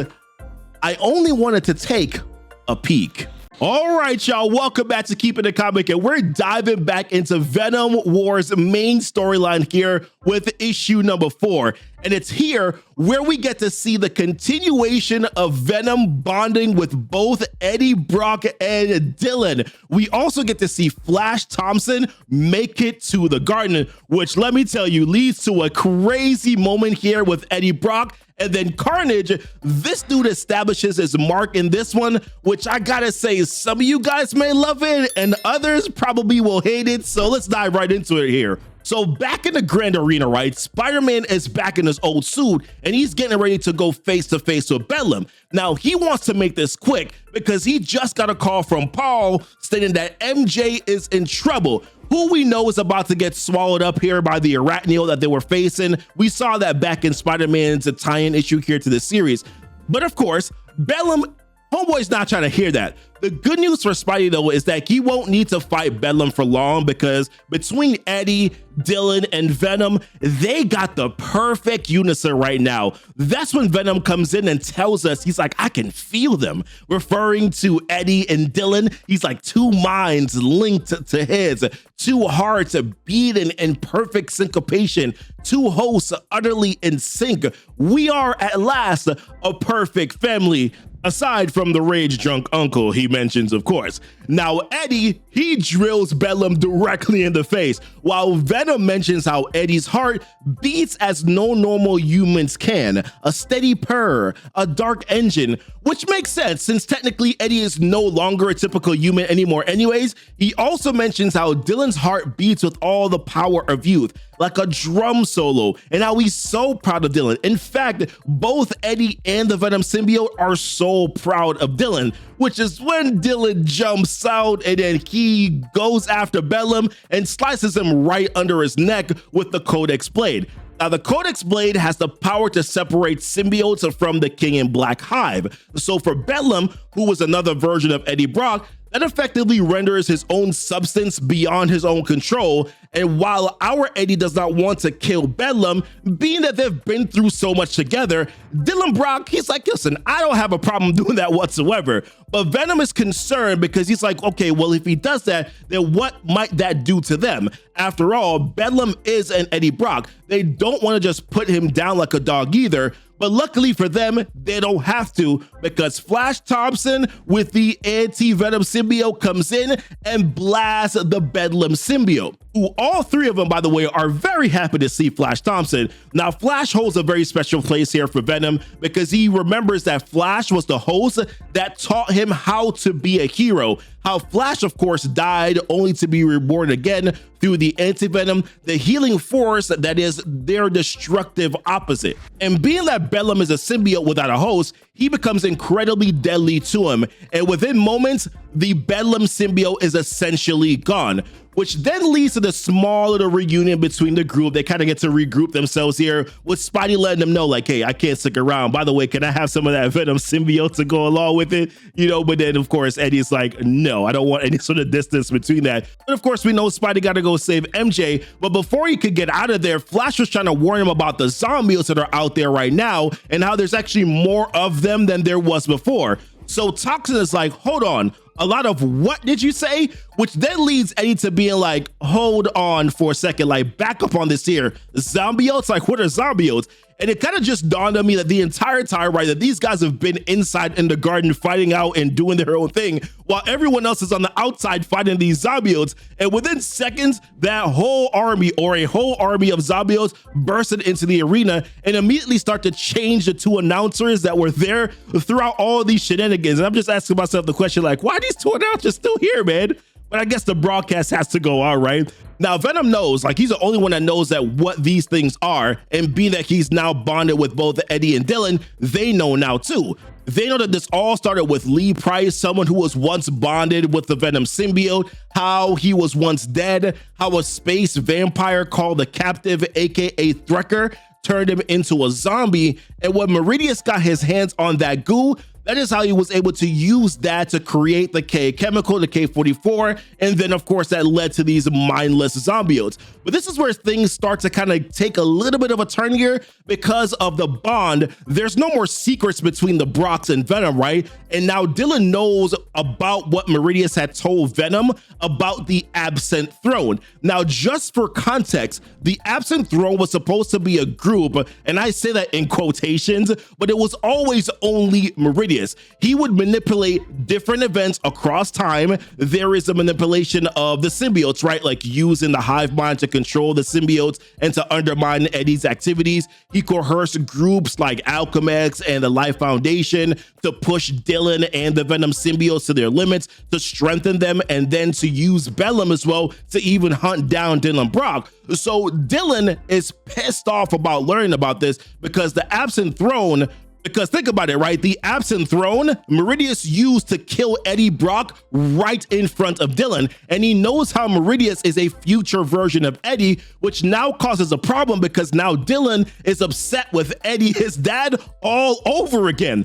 I only wanted to take a peek. All right, y'all, welcome back to Keepin' the Comic, and we're diving back into Venom War's main storyline here with issue number 4. And it's here where we get to see the continuation of Venom bonding with both Eddie Brock and Dylan. We also get to see Flash Thompson make it to the garden, which, let me tell you, leads to a crazy moment here with Eddie Brock. And then Carnage, this dude establishes his mark in this one, which I gotta say, some of you guys may love it and others probably will hate it. So let's dive right into it here. So back in the Grand Arena, right, Spider-Man is back in his old suit and he's getting ready to go face to face with Bedlam. Now, he wants to make this quick because he just got a call from Paul stating that MJ is in trouble, who we know is about to get swallowed up here by the arachnio that they were facing. We saw that back in Spider-Man's tie-in issue here to the series. But of course, Bedlam, homeboy's not trying to hear that. The good news for Spidey, though, is that he won't need to fight Bedlam for long because between Eddie, Dylan, and Venom, they got the perfect unison right now. That's when Venom comes in and tells us, he's like, I can feel them, referring to Eddie and Dylan. He's like two minds linked to his, two hearts beating in perfect syncopation, two hosts utterly in sync. We are at last a perfect family. Aside from the rage-drunk uncle he mentions, of course. Now Eddie, he drills Bedlam directly in the face, while Venom mentions how Eddie's heart beats as no normal humans can, a steady purr, a dark engine, which makes sense since technically Eddie is no longer a typical human anymore anyways. He also mentions how Dylan's heart beats with all the power of youth, like a drum solo, and how he's so proud of Dylan. In fact, both Eddie and the Venom symbiote are so proud of Dylan, which is when Dylan jumps out and then he goes after Bedlam and slices him right under his neck with the Codex blade. Now, the Codex blade has the power to separate symbiotes from the King in Black Hive. So for Bedlam, who was another version of Eddie Brock, that effectively renders his own substance beyond his own control. And while our Eddie does not want to kill Bedlam, being that they've been through so much together, Dylan Brock, he's like, listen, I don't have a problem doing that whatsoever. But Venom is concerned because he's like, okay, well, if he does that, then what might that do to them? After all, Bedlam is an Eddie Brock. They don't want to just put him down like a dog either. But luckily for them, they don't have to, because Flash Thompson with the anti-Venom symbiote comes in and blasts the Bedlam symbiote, who all three of them, by the way, are very happy to see Flash Thompson. Now, Flash holds a very special place here for Venom because he remembers that Flash was the host that taught him how to be a hero. How Flash, of course, died only to be reborn again through the anti-venom, the healing force that is their destructive opposite. And being that Bedlam is a symbiote without a host, he becomes incredibly deadly to him. And within moments, the Bedlam symbiote is essentially gone, which then leads to the small little reunion between the group. They kind of get to regroup themselves here, with Spidey letting them know, like, hey, I can't stick around. By the way, can I have some of that Venom symbiote to go along with it? You know, but then, of course, Eddie's like, no, I don't want any sort of distance between that. But of course, we know Spidey got to go save MJ. But before he could get out of there, Flash was trying to warn him about the zombies that are out there right now and how there's actually more of them than there was before. So Toxin is like, hold on, a lot of what did you say? Which then leads Eddie to being like, hold on for a second, like back up on this here. Zombiotes? Like, what are zombiotes? And it kind of just dawned on me that the entire time, right, that these guys have been inside in the garden fighting out and doing their own thing while everyone else is on the outside fighting these zombiotes. And within seconds, that whole army or a whole army of zombiotes bursted into the arena and immediately start to change the two announcers that were there throughout all these shenanigans. And I'm just asking myself the question, like, why are these two announcers still here, man? But I guess the broadcast has to go on, right? Now, Venom knows, like, he's the only one that knows that what these things are, and being that he's now bonded with both Eddie and Dylan, they know now too. They know that this all started with Lee Price, someone who was once bonded with the Venom symbiote, how he was once dead, how a space vampire called the Captive, aka Threcker, turned him into a zombie, and when Meridius got his hands on that goo, that is how he was able to use that to create the K chemical, the K44, and then of course that led to these mindless zombiotes. But this is where things start to kind of take a little bit of a turn here because of the bond. There's no more secrets between the Brocks and Venom, right? And now Dylan knows about what Meridius had told Venom about the Absent Throne. Now, just for context, the Absent Throne was supposed to be a group, and I say that in quotations, but it was always only Meridius. He would manipulate different events across time. There is a manipulation of the symbiotes, right? Like using the hive mind to control the symbiotes and to undermine Eddie's activities. He coerced groups like Alchemax and the Life Foundation to push Dylan and the Venom symbiotes to their limits, to strengthen them, and then to use Bedlam as well to even hunt down Dylan Brock. So Dylan is pissed off about learning about this because the Absent Throne, because think about it, right? The Absent Throne, Meridius used to kill Eddie Brock right in front of Dylan. And he knows how Meridius is a future version of Eddie, which now causes a problem because now Dylan is upset with Eddie, his dad, all over again.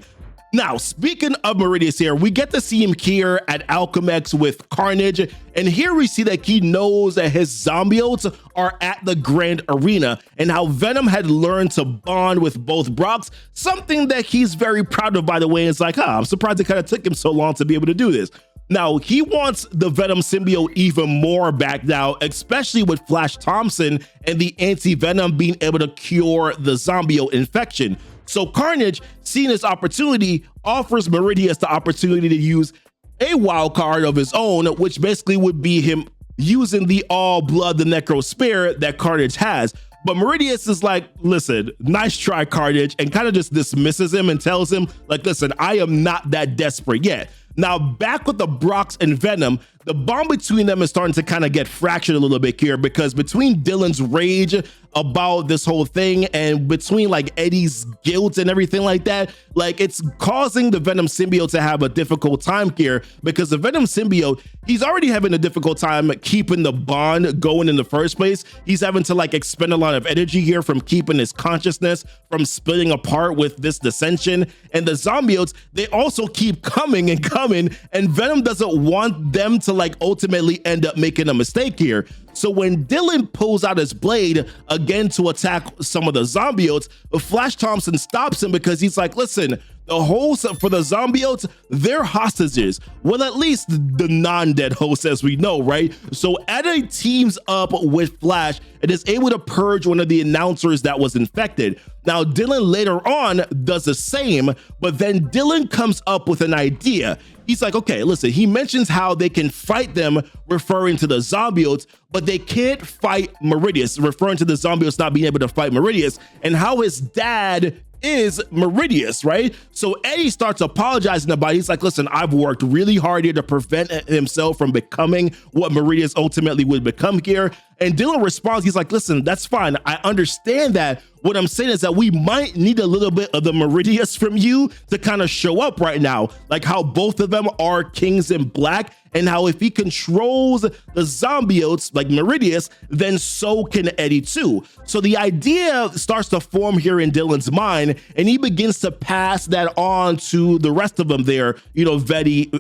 Now, speaking of Meridius here, we get to see him here at Alchemax with Carnage, and here we see that he knows that his zombiotes are at the Grand Arena, and how Venom had learned to bond with both Brocks, something that he's very proud of, by the way. It's like, I'm surprised it kind of took him so long to be able to do this. Now, he wants the Venom symbiote even more back now, especially with Flash Thompson and the anti-venom being able to cure the zombiote infection. So Carnage, seeing this opportunity, offers Meridius the opportunity to use a wild card of his own, which basically would be him using the all blood, the Necro Spear that Carnage has. But Meridius is like, listen, nice try, Carnage, and kind of just dismisses him and tells him, like, listen, I am not that desperate yet. Now, back with the Brocks and Venom, the bond between them is starting to kind of get fractured a little bit here, because between Dylan's rage about this whole thing and between like Eddie's guilt and everything like that, like it's causing the Venom Symbiote to have a difficult time here, because the Venom Symbiote, he's already having a difficult time keeping the bond going in the first place. He's having to like expend a lot of energy here from keeping his consciousness from splitting apart with this dissension. And the Zombiotes, they also keep coming and coming, and Venom doesn't want them to like ultimately end up making a mistake here. So when Dylan pulls out his blade again to attack some of the Zombiotes, Flash Thompson stops him because he's like, listen, the hosts for the Zombiotes, they're hostages. Well, at least the non-dead hosts, as we know, right? So Eddie teams up with Flash and is able to purge one of the announcers that was infected. Now, Dylan later on does the same, but then Dylan comes up with an idea. He's like, okay, listen, he mentions how they can fight them, referring to the Zombiotes, but they can't fight Meridius, referring to the Zombiotes not being able to fight Meridius, and how his dad is Meridius, right? So Eddie starts apologizing about it. He's like, listen, I've worked really hard here to prevent himself from becoming what Meridius ultimately would become here. And Dylan responds, he's like, listen, that's fine. I understand that. What I'm saying is that we might need a little bit of the Meridius from you to kind of show up right now. Like how both of them are kings in black, and how if he controls the Zombiotes like Meridius, then so can Eddie too. So the idea starts to form here in Dylan's mind, and he begins to pass that on to the rest of them there. You know, Venom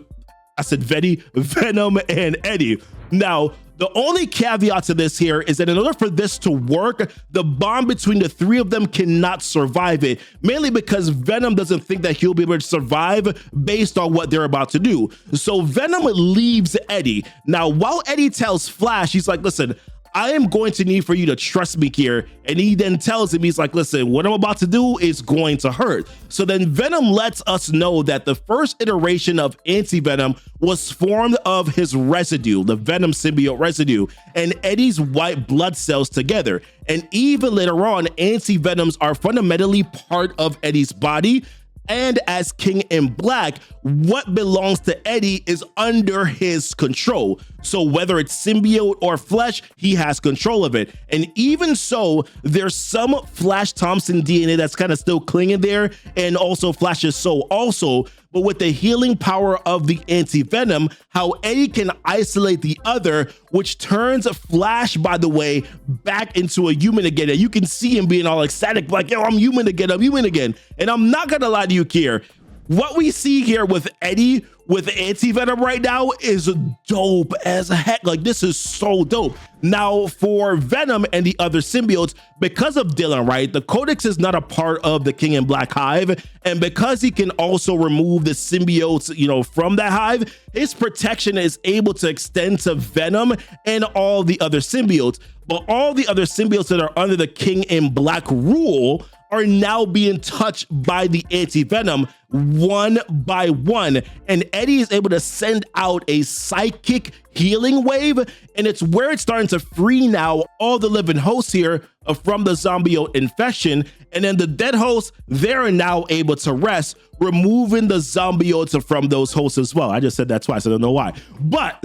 and Eddie. Now, the only caveat to this here is that in order for this to work, the bond between the three of them cannot survive it, mainly because Venom doesn't think that he'll be able to survive based on what they're about to do. So Venom leaves Eddie. Now, while Eddie tells Flash, he's like, listen, I am going to need for you to trust me here. And he then tells him, he's like, listen, what I'm about to do is going to hurt. So then Venom lets us know that the first iteration of Anti-Venom was formed of his residue, the Venom Symbiote residue, and Eddie's white blood cells together. And even later on, Anti-Venoms are fundamentally part of Eddie's body. And as King in Black, what belongs to Eddie is under his control. So whether it's symbiote or flesh, he has control of it. And even so, there's some Flash Thompson DNA that's kind of still clinging there, and also Flash's soul also. But with the healing power of the Anti-Venom, how Eddie can isolate the other, which turns Flash, by the way, back into a human again. And you can see him being all ecstatic, like, yo, I'm human again, I'm human again. And I'm not gonna lie to you, Kier, what we see here with Eddie with Anti-Venom right now is dope as heck. Like, this is so dope. Now, for Venom and the other symbiotes, because of Dylan, right, the Codex is not a part of the King in Black hive, and because he can also remove the symbiotes, you know, from that hive, his protection is able to extend to Venom and all the other symbiotes. But all the other symbiotes that are under the King in Black rule are now being touched by the Anti-Venom one by one, and Eddie is able to send out a psychic healing wave, and it's where it's starting to free now all the living hosts here from the zombiote infection. And then the dead hosts, they're now able to rest, removing the zombiotes from those hosts as well. I just said that twice, I don't know why, but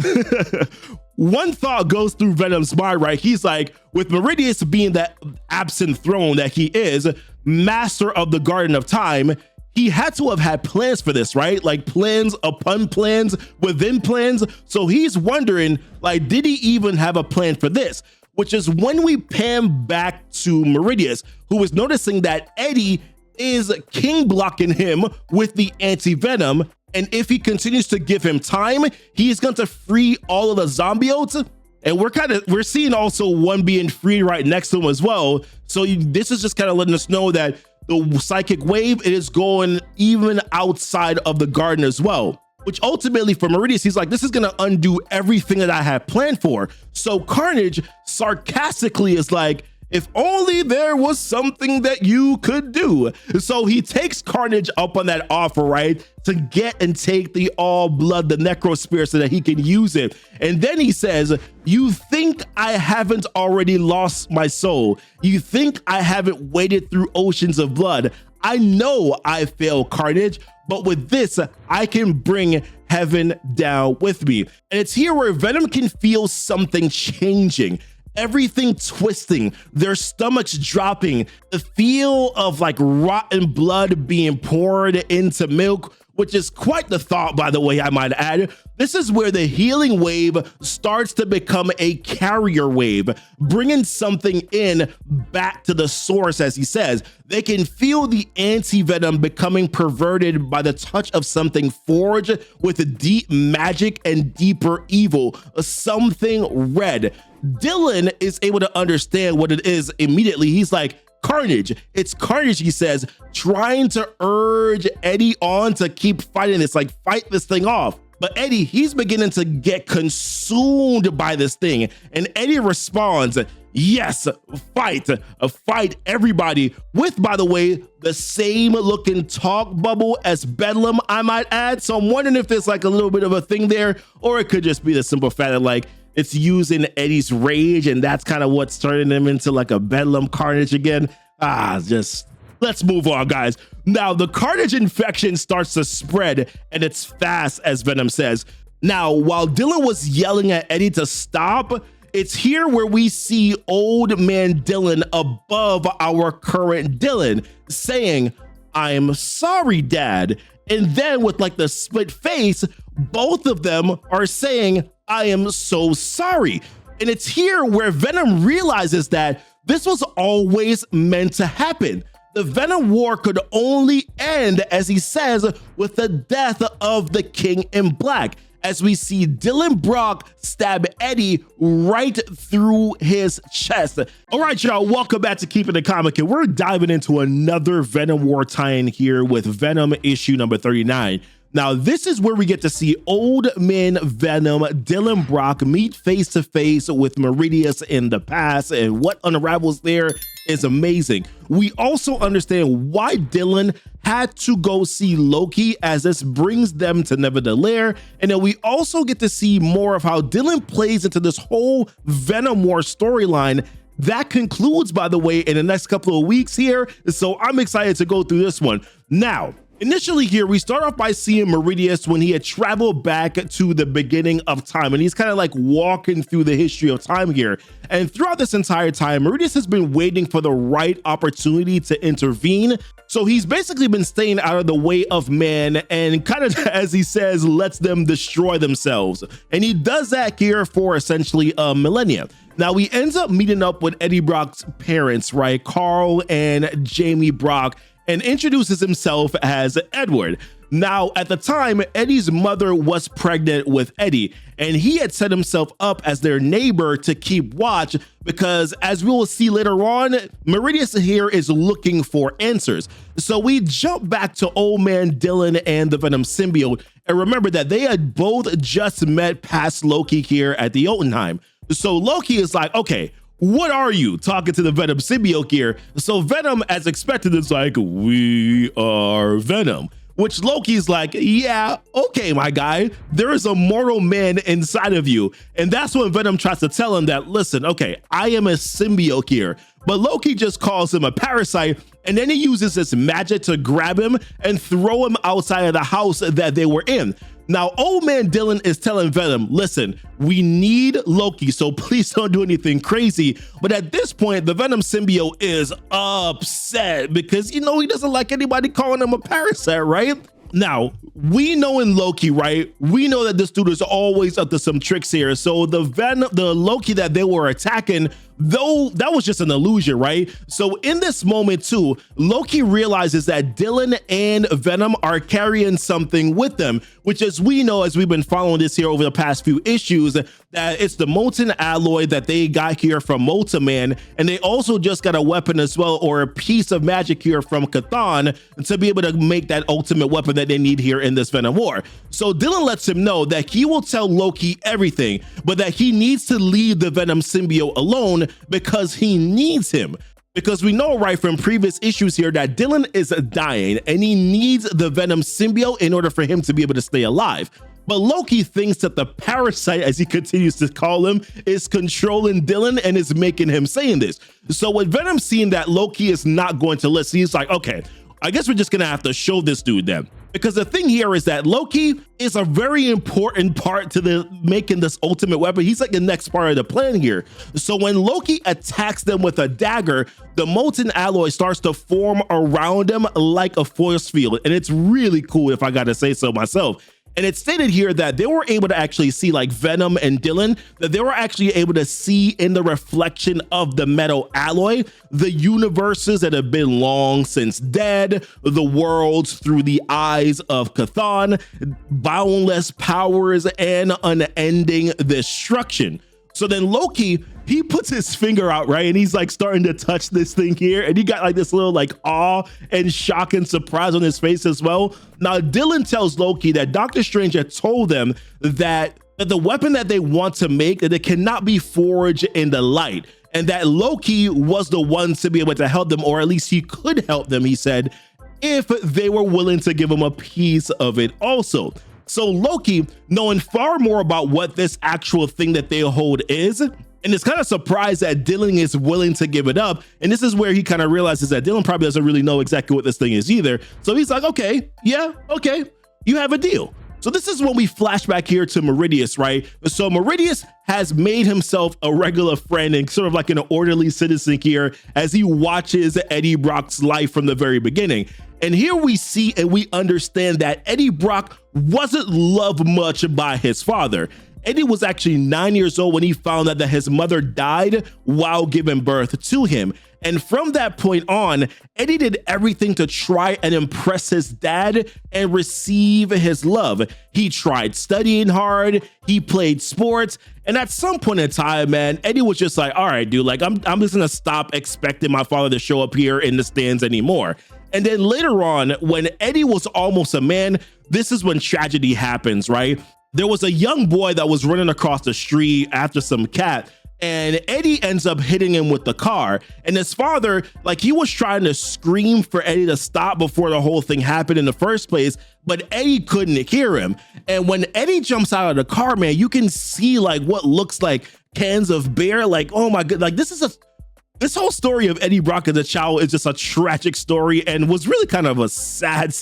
one thought goes through Venom's mind, right? He's like, with Meridius being that absent throne that he is, master of the Garden of Time, he had to have had plans for this, right? Like plans upon plans within plans. So he's wondering, like, did he even have a plan for this? Which is when we pan back to Meridius, who is noticing that Eddie is king blocking him with the Anti-Venom. And if he continues to give him time, he's going to free all of the zombiotes. And we're seeing also one being free right next to him as well. So this is just kind of letting us know that the psychic wave is going even outside of the garden as well, which ultimately for Meridius, he's like, this is going to undo everything that I had planned for. So Carnage sarcastically is like, If only there was something that you could do. So he takes Carnage up on that offer, right? To get and take the all blood, the necro spear, so that he can use it. And then he says, you think I haven't already lost my soul? You think I haven't waded through oceans of blood? I know I failed, Carnage, but with this, I can bring heaven down with me. And it's here where Venom can feel something changing. Everything twisting, their stomachs dropping, the feel of like rotten blood being poured into milk, which is quite the thought, by the way, I might add. This is where the healing wave starts to become a carrier wave, bringing something in back to the source, as he says. They can feel the anti-venom becoming perverted by the touch of something forged with deep magic and deeper evil, something red. Dylan is able to understand what it is immediately. He's like, Carnage, it's Carnage, he says, trying to urge Eddie on to keep fighting this, like fight this thing off. But Eddie, he's beginning to get consumed by this thing. And Eddie responds, yes, fight everybody, with, by the way, the same looking talk bubble as Bedlam, I might add. So I'm wondering if there's like a little bit of a thing there, or it could just be the simple fact that like it's using Eddie's rage, and that's kind of what's turning him into like a Bedlam Carnage again. Just let's move on, guys. Now, the Carnage infection starts to spread, and it's fast, as Venom says. Now, while Dylan was yelling at Eddie to stop, it's here where we see old man Dylan above our current Dylan saying, I'm sorry, Dad. And then with like the split face, both of them are saying, I am so sorry. And it's here where Venom realizes that this was always meant to happen. The Venom War could only end, as he says, with the death of the King in Black, as we see Dylan Brock stab Eddie right through his chest. All right, y'all, welcome back to Keepin' the Comic, and we're diving into another Venom War tie-in here with Venom issue number 39. Now, this is where we get to see old man Venom, Dylan Brock, meet face to face with Meridius in the past, and what unravels there is amazing. We also understand why Dylan had to go see Loki, as this brings them to Never the Lair, and then we also get to see more of how Dylan plays into this whole Venom War storyline. That concludes, by the way, in the next couple of weeks here, so I'm excited to go through this one. Now, initially here, we start off by seeing Meridius when he had traveled back to the beginning of time, and he's kind of like walking through the history of time here. And throughout this entire time, Meridius has been waiting for the right opportunity to intervene. So he's basically been staying out of the way of man and kind of, as he says, lets them destroy themselves. And he does that here for essentially a millennia. Now, he ends up meeting up with Eddie Brock's parents, right? Carl and Jamie Brock, and introduces himself as Edward. Now, at the time, Eddie's mother was pregnant with Eddie, and he had set himself up as their neighbor to keep watch because, as we will see later on, Meridius here is looking for answers. So we jump back to old man Dylan and the Venom Symbiote, and remember that they had both just met past Loki here at the Jotunheim. So Loki is like, okay, what are you? Talking to the Venom Symbiote here. So Venom, as expected, is like, we are Venom. Which Loki's like, yeah, okay, my guy, there is a mortal man inside of you. And that's when Venom tries to tell him that, listen, okay, I am a symbiote here. But Loki just calls him a parasite, and then he uses his magic to grab him and throw him outside of the house that they were in. Now, old man Dylan is telling Venom, listen, we need Loki, so please don't do anything crazy. But at this point, the Venom symbiote is upset because, you know, he doesn't like anybody calling him a parasite, right? Now, we know in Loki, right? We know that this dude is always up to some tricks here. So the Loki that they were attacking, though, that was just an illusion, right? So in this moment too, Loki realizes that Dylan and Venom are carrying something with them, which, as we know, as we've been following this here over the past few issues, that it's the molten alloy that they got here from Multiman, and they also just got a weapon as well, or a piece of magic here from Chthon, to be able to make that ultimate weapon that they need here in this Venom War. So Dylan lets him know that he will tell Loki everything, but that he needs to leave the Venom symbiote alone because he needs him. Because we know right from previous issues here that Dylan is dying and he needs the Venom symbiote in order for him to be able to stay alive. But Loki thinks that the parasite, as he continues to call him, is controlling Dylan and is making him saying this. So with Venom seeing that Loki is not going to listen, he's like, okay, I guess we're just gonna have to show this dude then. Because the thing here is that Loki is a very important part to making this ultimate weapon. He's like the next part of the plan here. So when Loki attacks them with a dagger, the molten alloy starts to form around him like a force field. And it's really cool, if I gotta say so myself. And it's stated here that they were able to actually see, like Venom and Dylan, that they were actually able to see in the reflection of the metal alloy, the universes that have been long since dead, the worlds through the eyes of Chthon, boundless powers, and unending destruction. So then Loki, he puts his finger out, right? And he's like starting to touch this thing here. And he got like this little like awe and shock and surprise on his face as well. Now, Dylan tells Loki that Doctor Strange had told them that the weapon that they want to make, that it cannot be forged in the light. And that Loki was the one to be able to help them, or at least he could help them, he said, if they were willing to give him a piece of it also. So Loki, knowing far more about what this actual thing that they hold is, and is kind of surprised that Dylan is willing to give it up. And this is where he kind of realizes that Dylan probably doesn't really know exactly what this thing is either. So he's like, okay, yeah, okay, you have a deal. So this is when we flash back here to Meridius, right? So Meridius has made himself a regular friend and sort of like an orderly citizen here as he watches Eddie Brock's life from the very beginning. And here we see and we understand that Eddie Brock wasn't loved much by his father. Eddie was actually 9 years old when he found out that his mother died while giving birth to him. And from that point on, Eddie did everything to try and impress his dad and receive his love. He tried studying hard, he played sports, and at some point in time, man, Eddie was just like, all right, dude, like I'm just gonna stop expecting my father to show up here in the stands anymore. And then later on, when Eddie was almost a man, this is when tragedy happens, right? There was a young boy that was running across the street after some cat, and Eddie ends up hitting him with the car. And his father, like, he was trying to scream for Eddie to stop before the whole thing happened in the first place, but Eddie couldn't hear him. And when Eddie jumps out of the car, man, you can see like what looks like cans of beer. Like, oh my god, like this whole story of Eddie Brock as a child is just a tragic story and was really kind of a sad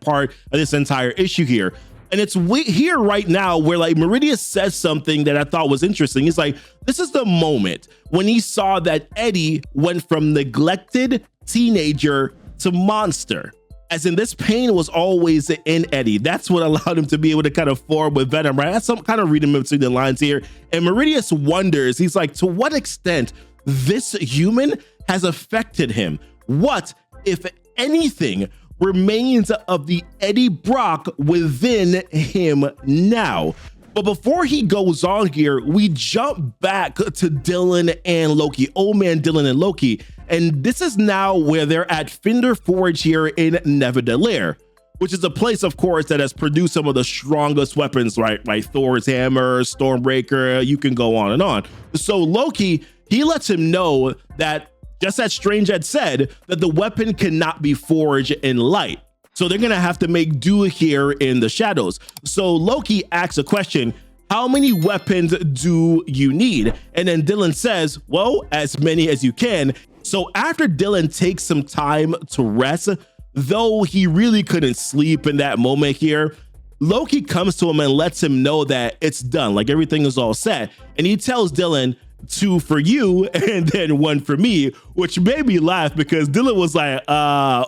part of this entire issue here. And it's here right now where like Meridius says something that I thought was interesting. He's like, this is the moment when he saw that Eddie went from neglected teenager to monster. As in, this pain was always in Eddie. That's what allowed him to be able to kind of form with Venom, right? That's some kind of reading between the lines here. And Meridius wonders, he's like, to what extent this human has affected him? What, if anything, remains of the Eddie Brock within him now? But before he goes on here, we jump back to Dylan and Loki, old man Dylan and Loki. And this is now where they're at Fender Forge here in Neverdallaire, which is a place, of course, that has produced some of the strongest weapons, right? Like Thor's hammer, Stormbreaker, you can go on and on. So Loki, he lets him know that, just as Strange had said, that the weapon cannot be forged in light. So they're gonna have to make do here in the shadows. So Loki asks a question, how many weapons do you need? And then Dylan says, well, as many as you can. So after Dylan takes some time to rest, though he really couldn't sleep in that moment here, Loki comes to him and lets him know that it's done, like everything is all set. And he tells Dylan, 2 for you and then 1 for me, which made me laugh because Dylan was like,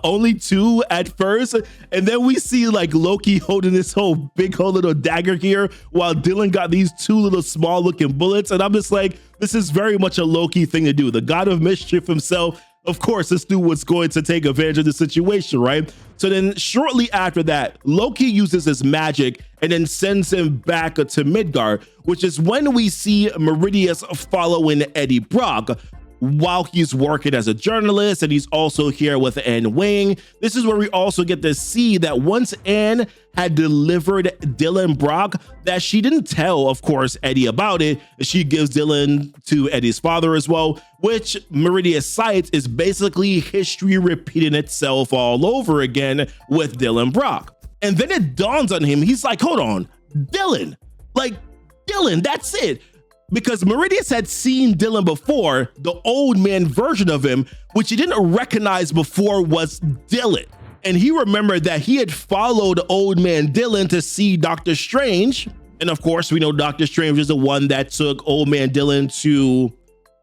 only 2 at first. And then we see like Loki holding this whole big whole little dagger here while Dylan got these 2 little small looking bullets. And I'm just like, this is very much a Loki thing to do. The god of mischief himself of course, this dude was going to take advantage of the situation, right? So then shortly after that, Loki uses his magic and then sends him back to Midgard, which is when we see Meridius following Eddie Brock while he's working as a journalist, and he's also here with Anne Wing. This is where we also get to see that once Anne had delivered Dylan Brock, that she didn't tell, of course, Eddie about it. She gives Dylan to Eddie's father as well, which Meridius cites is basically history repeating itself all over again with Dylan Brock. And then it dawns on him, he's like, hold on, Dylan, that's it. Because Meridius had seen Dylan before, the old man version of him, which he didn't recognize before was Dylan. And he remembered that he had followed old man Dylan to see Doctor Strange. And of course, we know Doctor Strange is the one that took old man Dylan to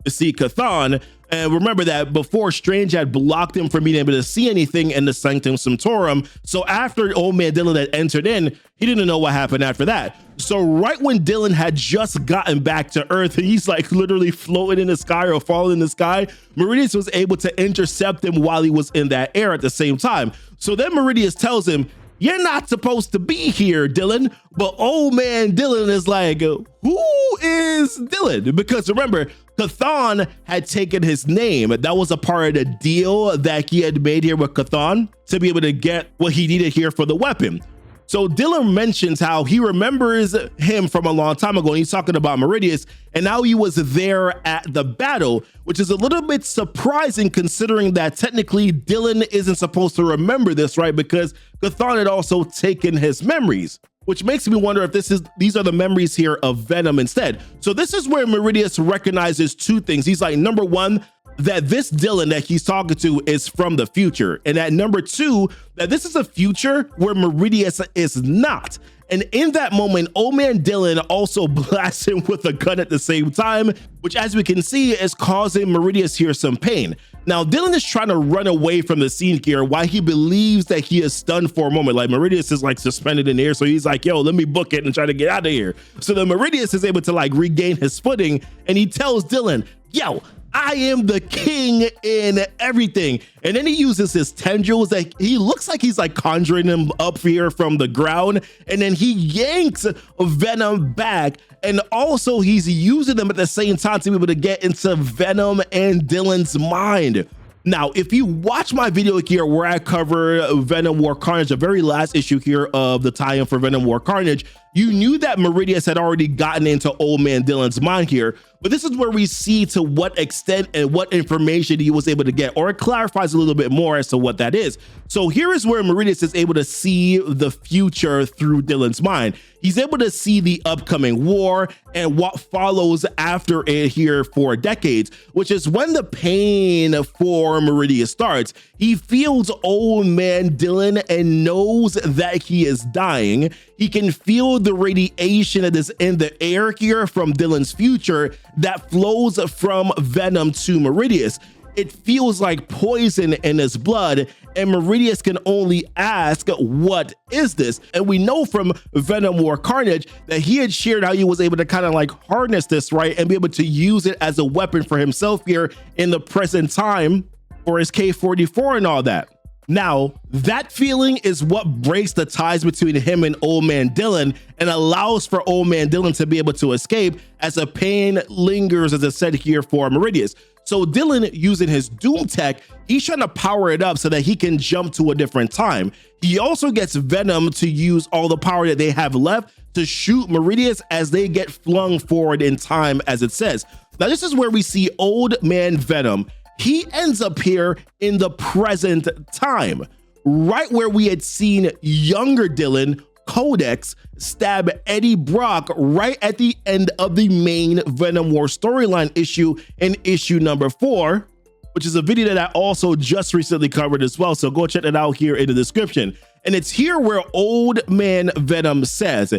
see Chthon. And remember that before, Strange had blocked him from being able to see anything in the Sanctum Sanctorum. So after old man Dylan had entered in, he didn't know what happened after that. So right when Dylan had just gotten back to Earth, he's like literally floating in the sky or falling in the sky, Meridius was able to intercept him while he was in that air at the same time. So then Meridius tells him, you're not supposed to be here, Dylan. But old man Dylan is like, who is Dylan? Because remember, Chthon had taken his name. That was a part of the deal that he had made here with Chthon to be able to get what he needed here for the weapon. So Dylan mentions how he remembers him from a long time ago, and he's talking about Meridius, and now he was there at the battle, which is a little bit surprising considering that technically Dylan isn't supposed to remember this, right? Because Chthon had also taken his memories, which makes me wonder if these are the memories here of Venom instead. So this is where Meridius recognizes two things. He's like, number one, that this Dylan that he's talking to is from the future. And at number two, that this is a future where Meridius is not. And in that moment, old man Dylan also blasts him with a gun at the same time, which as we can see is causing Meridius here some pain. Now, Dylan is trying to run away from the scene here while he believes that he is stunned for a moment. Like Meridius is like suspended in the air. So he's like, yo, let me book it and try to get out of here. So then Meridius is able to like regain his footing, and he tells Dylan, yo, I am the king in everything. And then he uses his tendrils that he looks like he's like conjuring him up here from the ground. And then he yanks Venom back. And also he's using them at the same time to be able to get into Venom and Dylan's mind. Now, if you watch my video here where I cover Venom War Carnage, the very last issue here of the tie-in for Venom War Carnage, you knew that Meridius had already gotten into old man Dylan's mind here, but this is where we see to what extent and what information he was able to get, or it clarifies a little bit more as to what that is. So here is where Meridius is able to see the future through Dylan's mind. He's able to see the upcoming war and what follows after it here for decades, which is when the pain for Meridius starts. He feels old man Dylan and knows that he is dying. He can feel the radiation that is in the air here from Dylan's future that flows from Venom to Meridius. It feels like poison in his blood, and Meridius can only ask, what is this? And we know from Venom War Carnage that he had shared how he was able to kind of like harness this, right, and be able to use it as a weapon for himself here in the present time for his K-44 and all that. Now, that feeling is what breaks the ties between him and old man Dylan and allows for old man Dylan to be able to escape as the pain lingers, as I said here, for Meridius. So Dylan, using his Doom Tech, he's trying to power it up so that he can jump to a different time. He also gets Venom to use all the power that they have left to shoot Meridius as they get flung forward in time, as it says. Now, this is where we see old man Venom. He ends up here in the present time, right where we had seen younger Dylan, Codex, stab Eddie Brock right at the end of the main Venom War storyline issue in issue number 4, which is a video that I also just recently covered as well. So go check it out here in the description. And it's here where old man Venom says,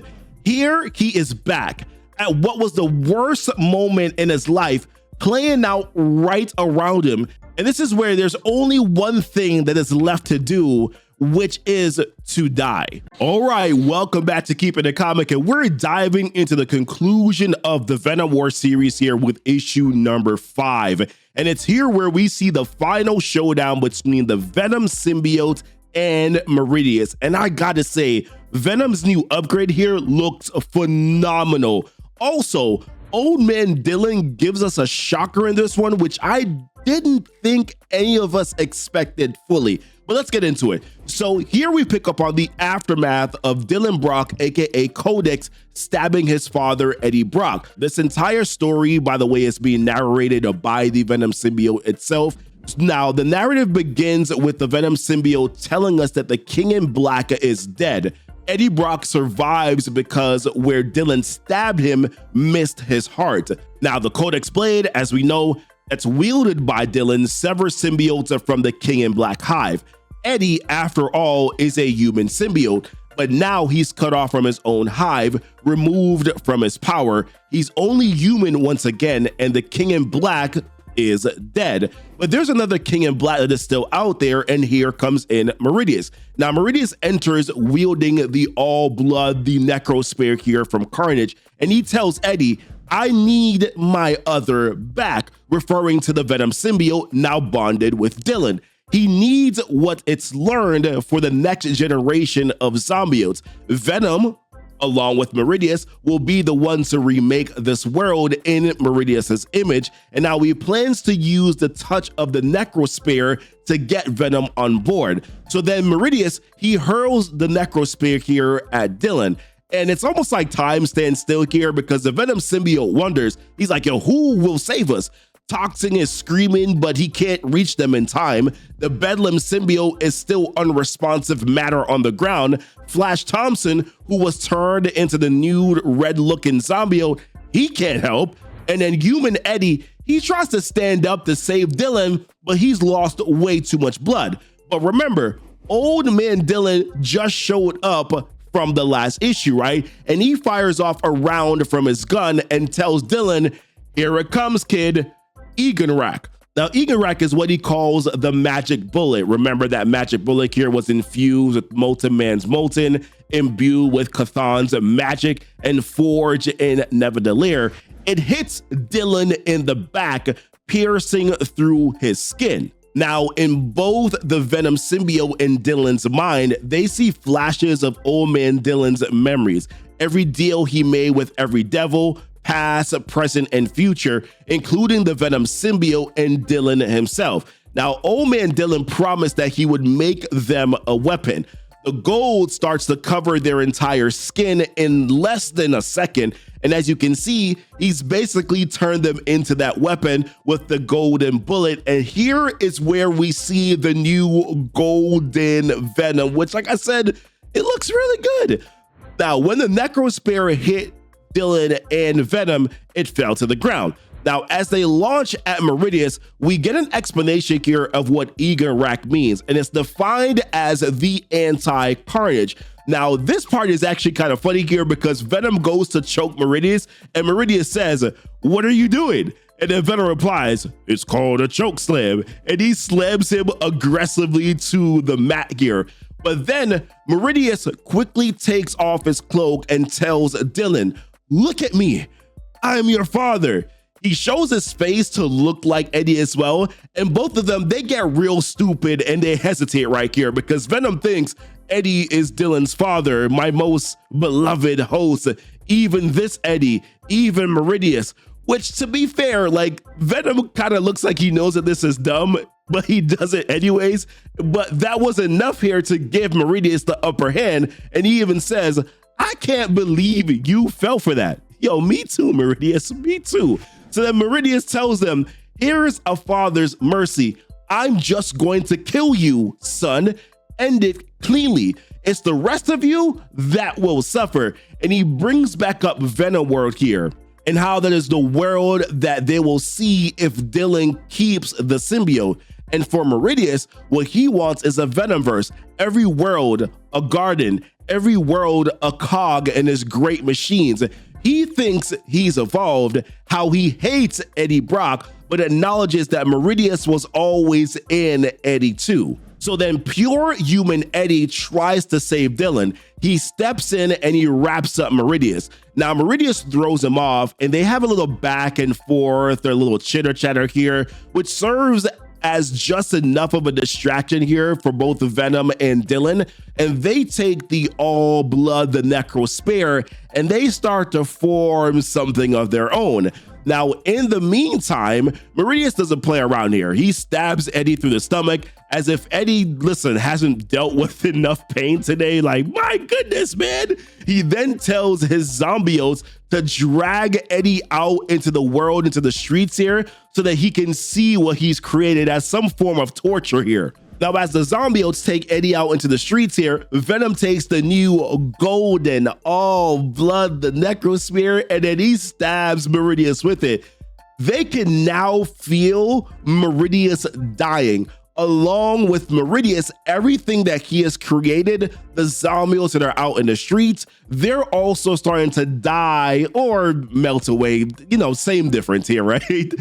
here he is back at what was the worst moment in his life, playing out right around him. And this is where there's only one thing that is left to do, which is to die. All right, welcome back to Keepin' the Comic, and we're diving into the conclusion of the Venom War series here with issue number 5. And it's here where we see the final showdown between the Venom Symbiote and Meridius. And I gotta say, Venom's new upgrade here looks phenomenal. Also, Old Man Dylan gives us a shocker in this one, which I didn't think any of us expected fully. But let's get into it. So here we pick up on the aftermath of Dylan Brock, aka Codex, stabbing his father, Eddie Brock. This entire story, by the way, is being narrated by the Venom Symbiote itself. Now, the narrative begins with the Venom Symbiote telling us that the King in Black is dead. Eddie Brock survives because where Dylan stabbed him missed his heart. Now, the Codex blade, as we know, that's wielded by Dylan, severs symbiotes from the King in Black hive. Eddie, after all, is a human symbiote, but now he's cut off from his own hive, removed from his power. He's only human once again, and the King in Black is dead. But there's another King in Black that is still out there, and here comes in Meridius. Now, Meridius enters wielding the All Blood, the Necro Spear here from Carnage, and he tells Eddie, "I need my other back," referring to the Venom Symbiote now bonded with Dylan. He needs what it's learned for the next generation of zombiotes. Venom, along with Meridius, will be the ones to remake this world in Meridius's image, and now he plans to use the touch of the Necrospear to get Venom on board. So then Meridius, he hurls the Necrospear here at Dylan, and it's almost like time stands still here because the Venom Symbiote wonders, he's like, yo, who will save us? Toxin is screaming, but he can't reach them in time. The Bedlam Symbiote is still unresponsive matter on the ground. Flash Thompson, who was turned into the nude red-looking zombiote, he can't help. And then Human Eddie, he tries to stand up to save Dylan, but he's lost way too much blood. But remember, Old Man Dylan just showed up from the last issue, right? And he fires off a round from his gun and tells Dylan, "Here it comes, kid. Eganrak." Now, Eganrak is what he calls the magic bullet. Remember that magic bullet here was infused with Molten Man's Molten, imbued with Cthulhu's magic, and forged in Neverdalir. It hits Dylan in the back, piercing through his skin. Now, in both the Venom Symbiote and Dylan's mind, they see flashes of Old Man Dylan's memories. Every deal he made with every devil, past, present, and future, including the Venom Symbiote and Dylan himself. Now, Old Man Dylan promised that he would make them a weapon. The gold starts to cover their entire skin in less than a second, and as you can see, he's basically turned them into that weapon with the golden bullet, and here is where we see the new golden Venom, which, like I said, it looks really good. Now, when the Necrospear hit Dylan and Venom, it fell to the ground. Now, as they launch at Meridius, we get an explanation here of what Eganrak means, and it's defined as the anti-Carnage. Now, this part is actually kind of funny here because Venom goes to choke Meridius, and Meridius says, "What are you doing?" And then Venom replies, "It's called a choke slam," and he slams him aggressively to the mat here. But then Meridius quickly takes off his cloak and tells Dylan, "Look at me, I'm your father." He shows his face to look like Eddie as well, and both of them, they get real stupid and they hesitate right here because Venom thinks Eddie is Dylan's father, my most beloved host, even this Eddie, even Meridius, which, to be fair, like, Venom kind of looks like he knows that this is dumb, but he does it anyways. But that was enough here to give Meridius the upper hand, and he even says, "I can't believe you fell for that." Yo, me too, Meridius, me too. So then Meridius tells them, "Here's a father's mercy. I'm just going to kill you, son. End it cleanly. It's the rest of you that will suffer." And he brings back up Venom World here and how that is the world that they will see if Dylan keeps the symbiote. And for Meridius, what he wants is a Venomverse. Every world, a garden. Every world, a cog in his great machines. He thinks he's evolved, how he hates Eddie Brock, but acknowledges that Meridius was always in Eddie too. So then pure human Eddie tries to save Dylan. He steps in and he wraps up Meridius. Now Meridius throws him off and they have a little back and forth, their little chitter chatter here, which serves as just enough of a distraction here for both Venom and Dylan. And they take the all blood, the Necro Spear, and they start to form something of their own. Now, in the meantime, Meridius doesn't play around here. He stabs Eddie through the stomach as if Eddie, listen, hasn't dealt with enough pain today. Like, my goodness, man. He then tells his zombiotes to drag Eddie out into the world, into the streets here, so that he can see what he's created as some form of torture here. Now, as the zombiotes take Eddie out into the streets here, Venom takes the new golden all blood, the Necro Spear, and then he stabs Meridius with it. They can now feel Meridius dying. Along with Meridius, everything that he has created, the zombiotes that are out in the streets, they're also starting to die or melt away. You know, same difference here, right?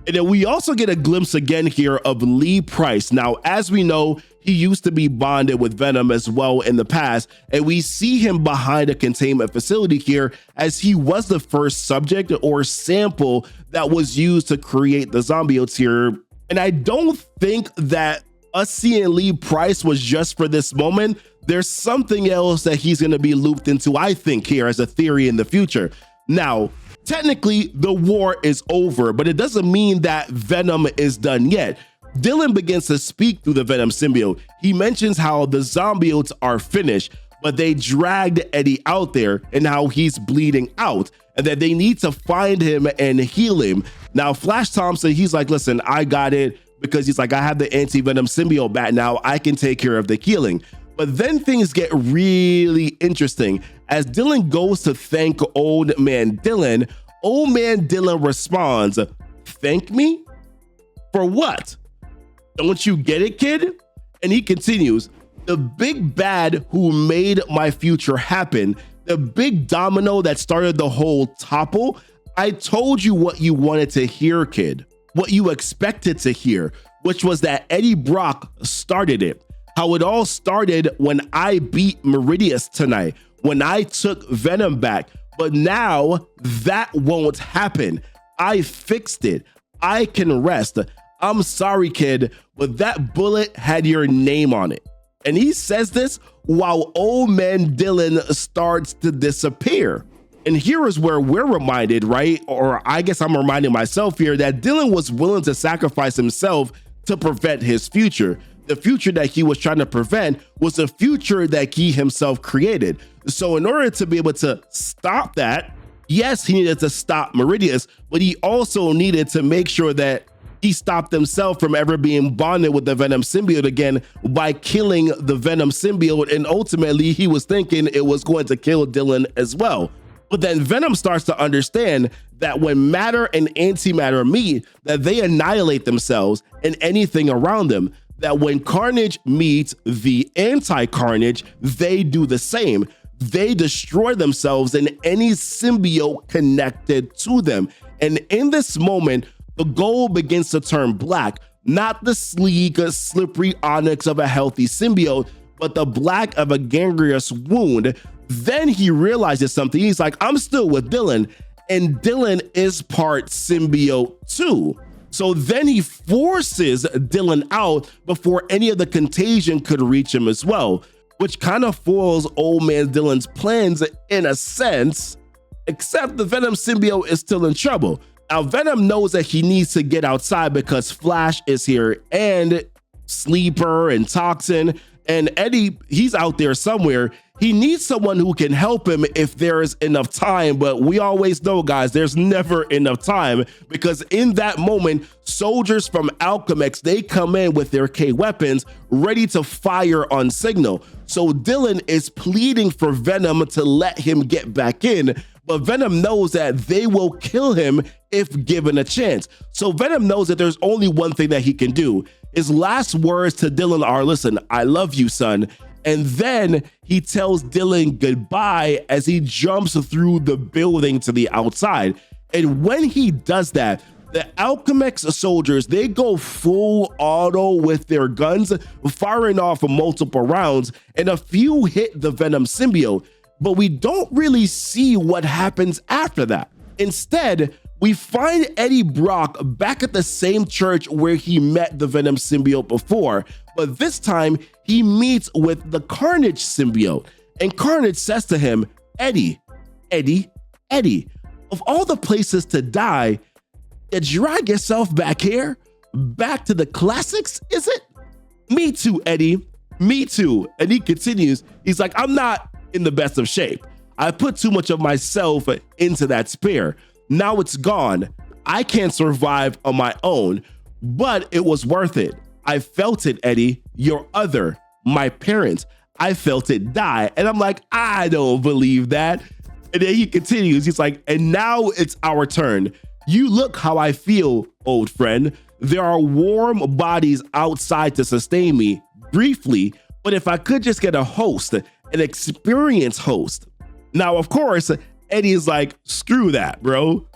And then we also get a glimpse again here of Lee Price. Now, as we know, he used to be bonded with Venom as well in the past, and we see him behind a containment facility here as he was the first subject or sample that was used to create the zombiotes here. And I don't think that us seeing Lee Price was just for this moment. There's something else that he's going to be looped into, I think, here as a theory in the future. Now, technically, the war is over, but it doesn't mean that Venom is done yet. Dylan begins to speak through the Venom symbiote. He mentions how the zombiotes are finished, but they dragged Eddie out there and how he's bleeding out and that they need to find him and heal him. Now, Flash Thompson, he's like, listen, I got it, because he's like, I have the anti-Venom symbiote back now. I can take care of the healing. But then things get really interesting. As Dylan goes to thank old man Dylan responds, thank me? For what? Don't you get it, kid? And he continues, the big bad who made my future happen, the big domino that started the whole topple, I told you what you wanted to hear, kid. What you expected to hear, which was that Eddie Brock started it. How it all started when I beat Meridius tonight, when I took Venom back. But now that won't happen. I fixed it. I can rest. I'm sorry, kid, but that bullet had your name on it. And he says this while old man Dylan starts to disappear. And here is where we're reminded, right? Or I guess I'm reminding myself here that Dylan was willing to sacrifice himself to prevent his future. The future that he was trying to prevent was a future that he himself created. So in order to be able to stop that, yes, he needed to stop Meridius, but he also needed to make sure that he stopped himself from ever being bonded with the Venom symbiote again by killing the Venom symbiote. And ultimately, he was thinking it was going to kill Dylan as well. But then Venom starts to understand that when matter and antimatter meet, that they annihilate themselves and anything around them. That when Carnage meets the anti-Carnage, they do the same. They destroy themselves and any symbiote connected to them. And in this moment, the gold begins to turn black, not the sleek, slippery onyx of a healthy symbiote, but the black of a gangrenous wound. Then he realizes something. He's like, I'm still with Dylan, and Dylan is part symbiote too. So then he forces Dylan out before any of the contagion could reach him as well, which kind of foils old man Dylan's plans in a sense, except the Venom symbiote is still in trouble. Now, Venom knows that he needs to get outside because Flash is here and Sleeper and Toxin and Eddie, he's out there somewhere. He needs someone who can help him if there is enough time, but we always know, guys, there's never enough time because in that moment, soldiers from Alchemax, they come in with their K weapons ready to fire on signal. So Dylan is pleading for Venom to let him get back in, but Venom knows that they will kill him if given a chance. So Venom knows that there's only one thing that he can do. His last words to Dylan are, listen, I love you, son. And then he tells Dylan goodbye as he jumps through the building to the outside. And when he does that, The Alchemax soldiers, they go full auto with their guns, firing off multiple rounds, and a few hit the Venom symbiote, but we don't really see what happens after that. Instead, we find Eddie Brock back at the same church where he met the Venom symbiote before, but this time he meets with the Carnage symbiote, and Carnage says to him, Eddie, of all the places to die, you drag yourself back here? Back to the classics, is it? Me too, Eddie. Me too. And he continues, he's like, I'm not in the best of shape. I put too much of myself into that spear. Now it's gone. I can't survive on my own, but it was worth it. I felt it, Eddie. Your other, my parents, I felt it die. And I'm like, I don't believe that. And then he continues, he's like, and now it's our turn. You look how I feel, old friend. There are warm bodies outside to sustain me briefly, but if I could just get a host, an experienced host. Now, of course, Eddie is like, screw that, bro.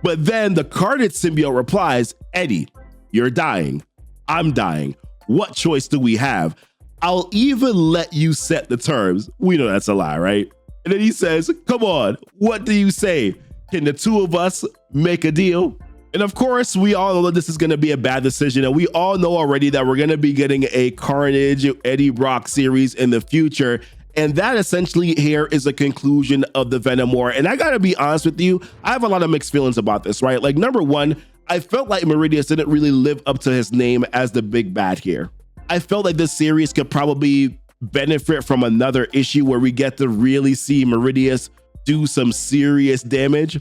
But then the Carnage symbiote replies, Eddie, you're dying. I'm dying. What choice do we have? I'll even let you set the terms. We know that's a lie, right? And then he says, come on, what do you say? Can the two of us make a deal? And of course, we all know that this is going to be a bad decision. And we all know already that we're going to be getting a Carnage Eddie Brock series in the future. And that essentially here is a conclusion of the Venom War. And I got to be honest with you, I have a lot of mixed feelings about this, right? Like, number one, I felt like Meridius didn't really live up to his name as the big bad here. I felt like this series could probably benefit from another issue where we get to really see Meridius do some serious damage.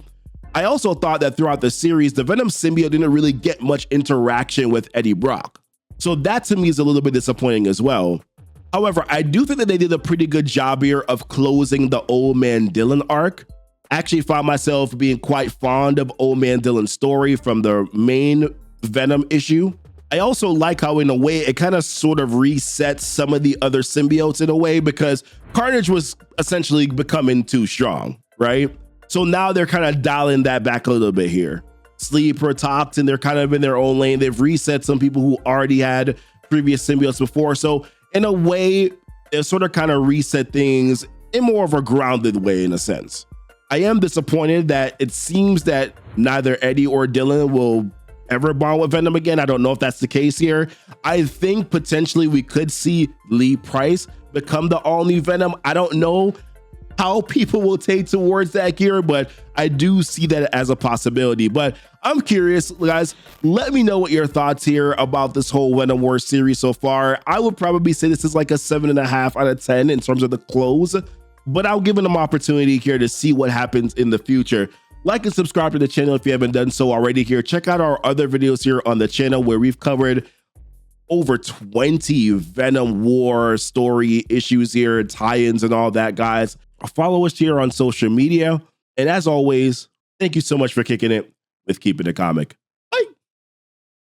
I also thought that throughout the series, the Venom symbiote didn't really get much interaction with Eddie Brock. So that to me is a little bit disappointing as well. However, I do think that they did a pretty good job here of closing the Old Man Dylan arc. I actually found myself being quite fond of Old Man Dylan's story from the main Venom issue. I also like how in a way it kind of sort of resets some of the other symbiotes in a way, because Carnage was essentially becoming too strong, right? So now they're kind of dialing that back a little bit here. Sleeper, Toxin, they're kind of in their own lane. They've reset some people who already had previous symbiotes before. So in a way, they sort of kind of reset things in more of a grounded way in a sense. I am disappointed that it seems that neither Eddie or Dylan will ever bond with Venom again. I don't know if that's the case here. I think potentially we could see Lee Price become the all-new Venom. I don't know how people will take towards that here, but I do see that as a possibility. But I'm curious, guys, let me know what your thoughts here about this whole Venom War series so far. I would probably say this is like a 7.5 out of 10 in terms of the close, but I'll give it an opportunity here to see what happens in the future. Like and subscribe to the channel if you haven't done so already here. Check out our other videos here on the channel where we've covered over 20 Venom War story issues here, tie-ins and all that, guys. Follow us here on social media. And as always, thank you so much for kicking it with Keepin' It Comic.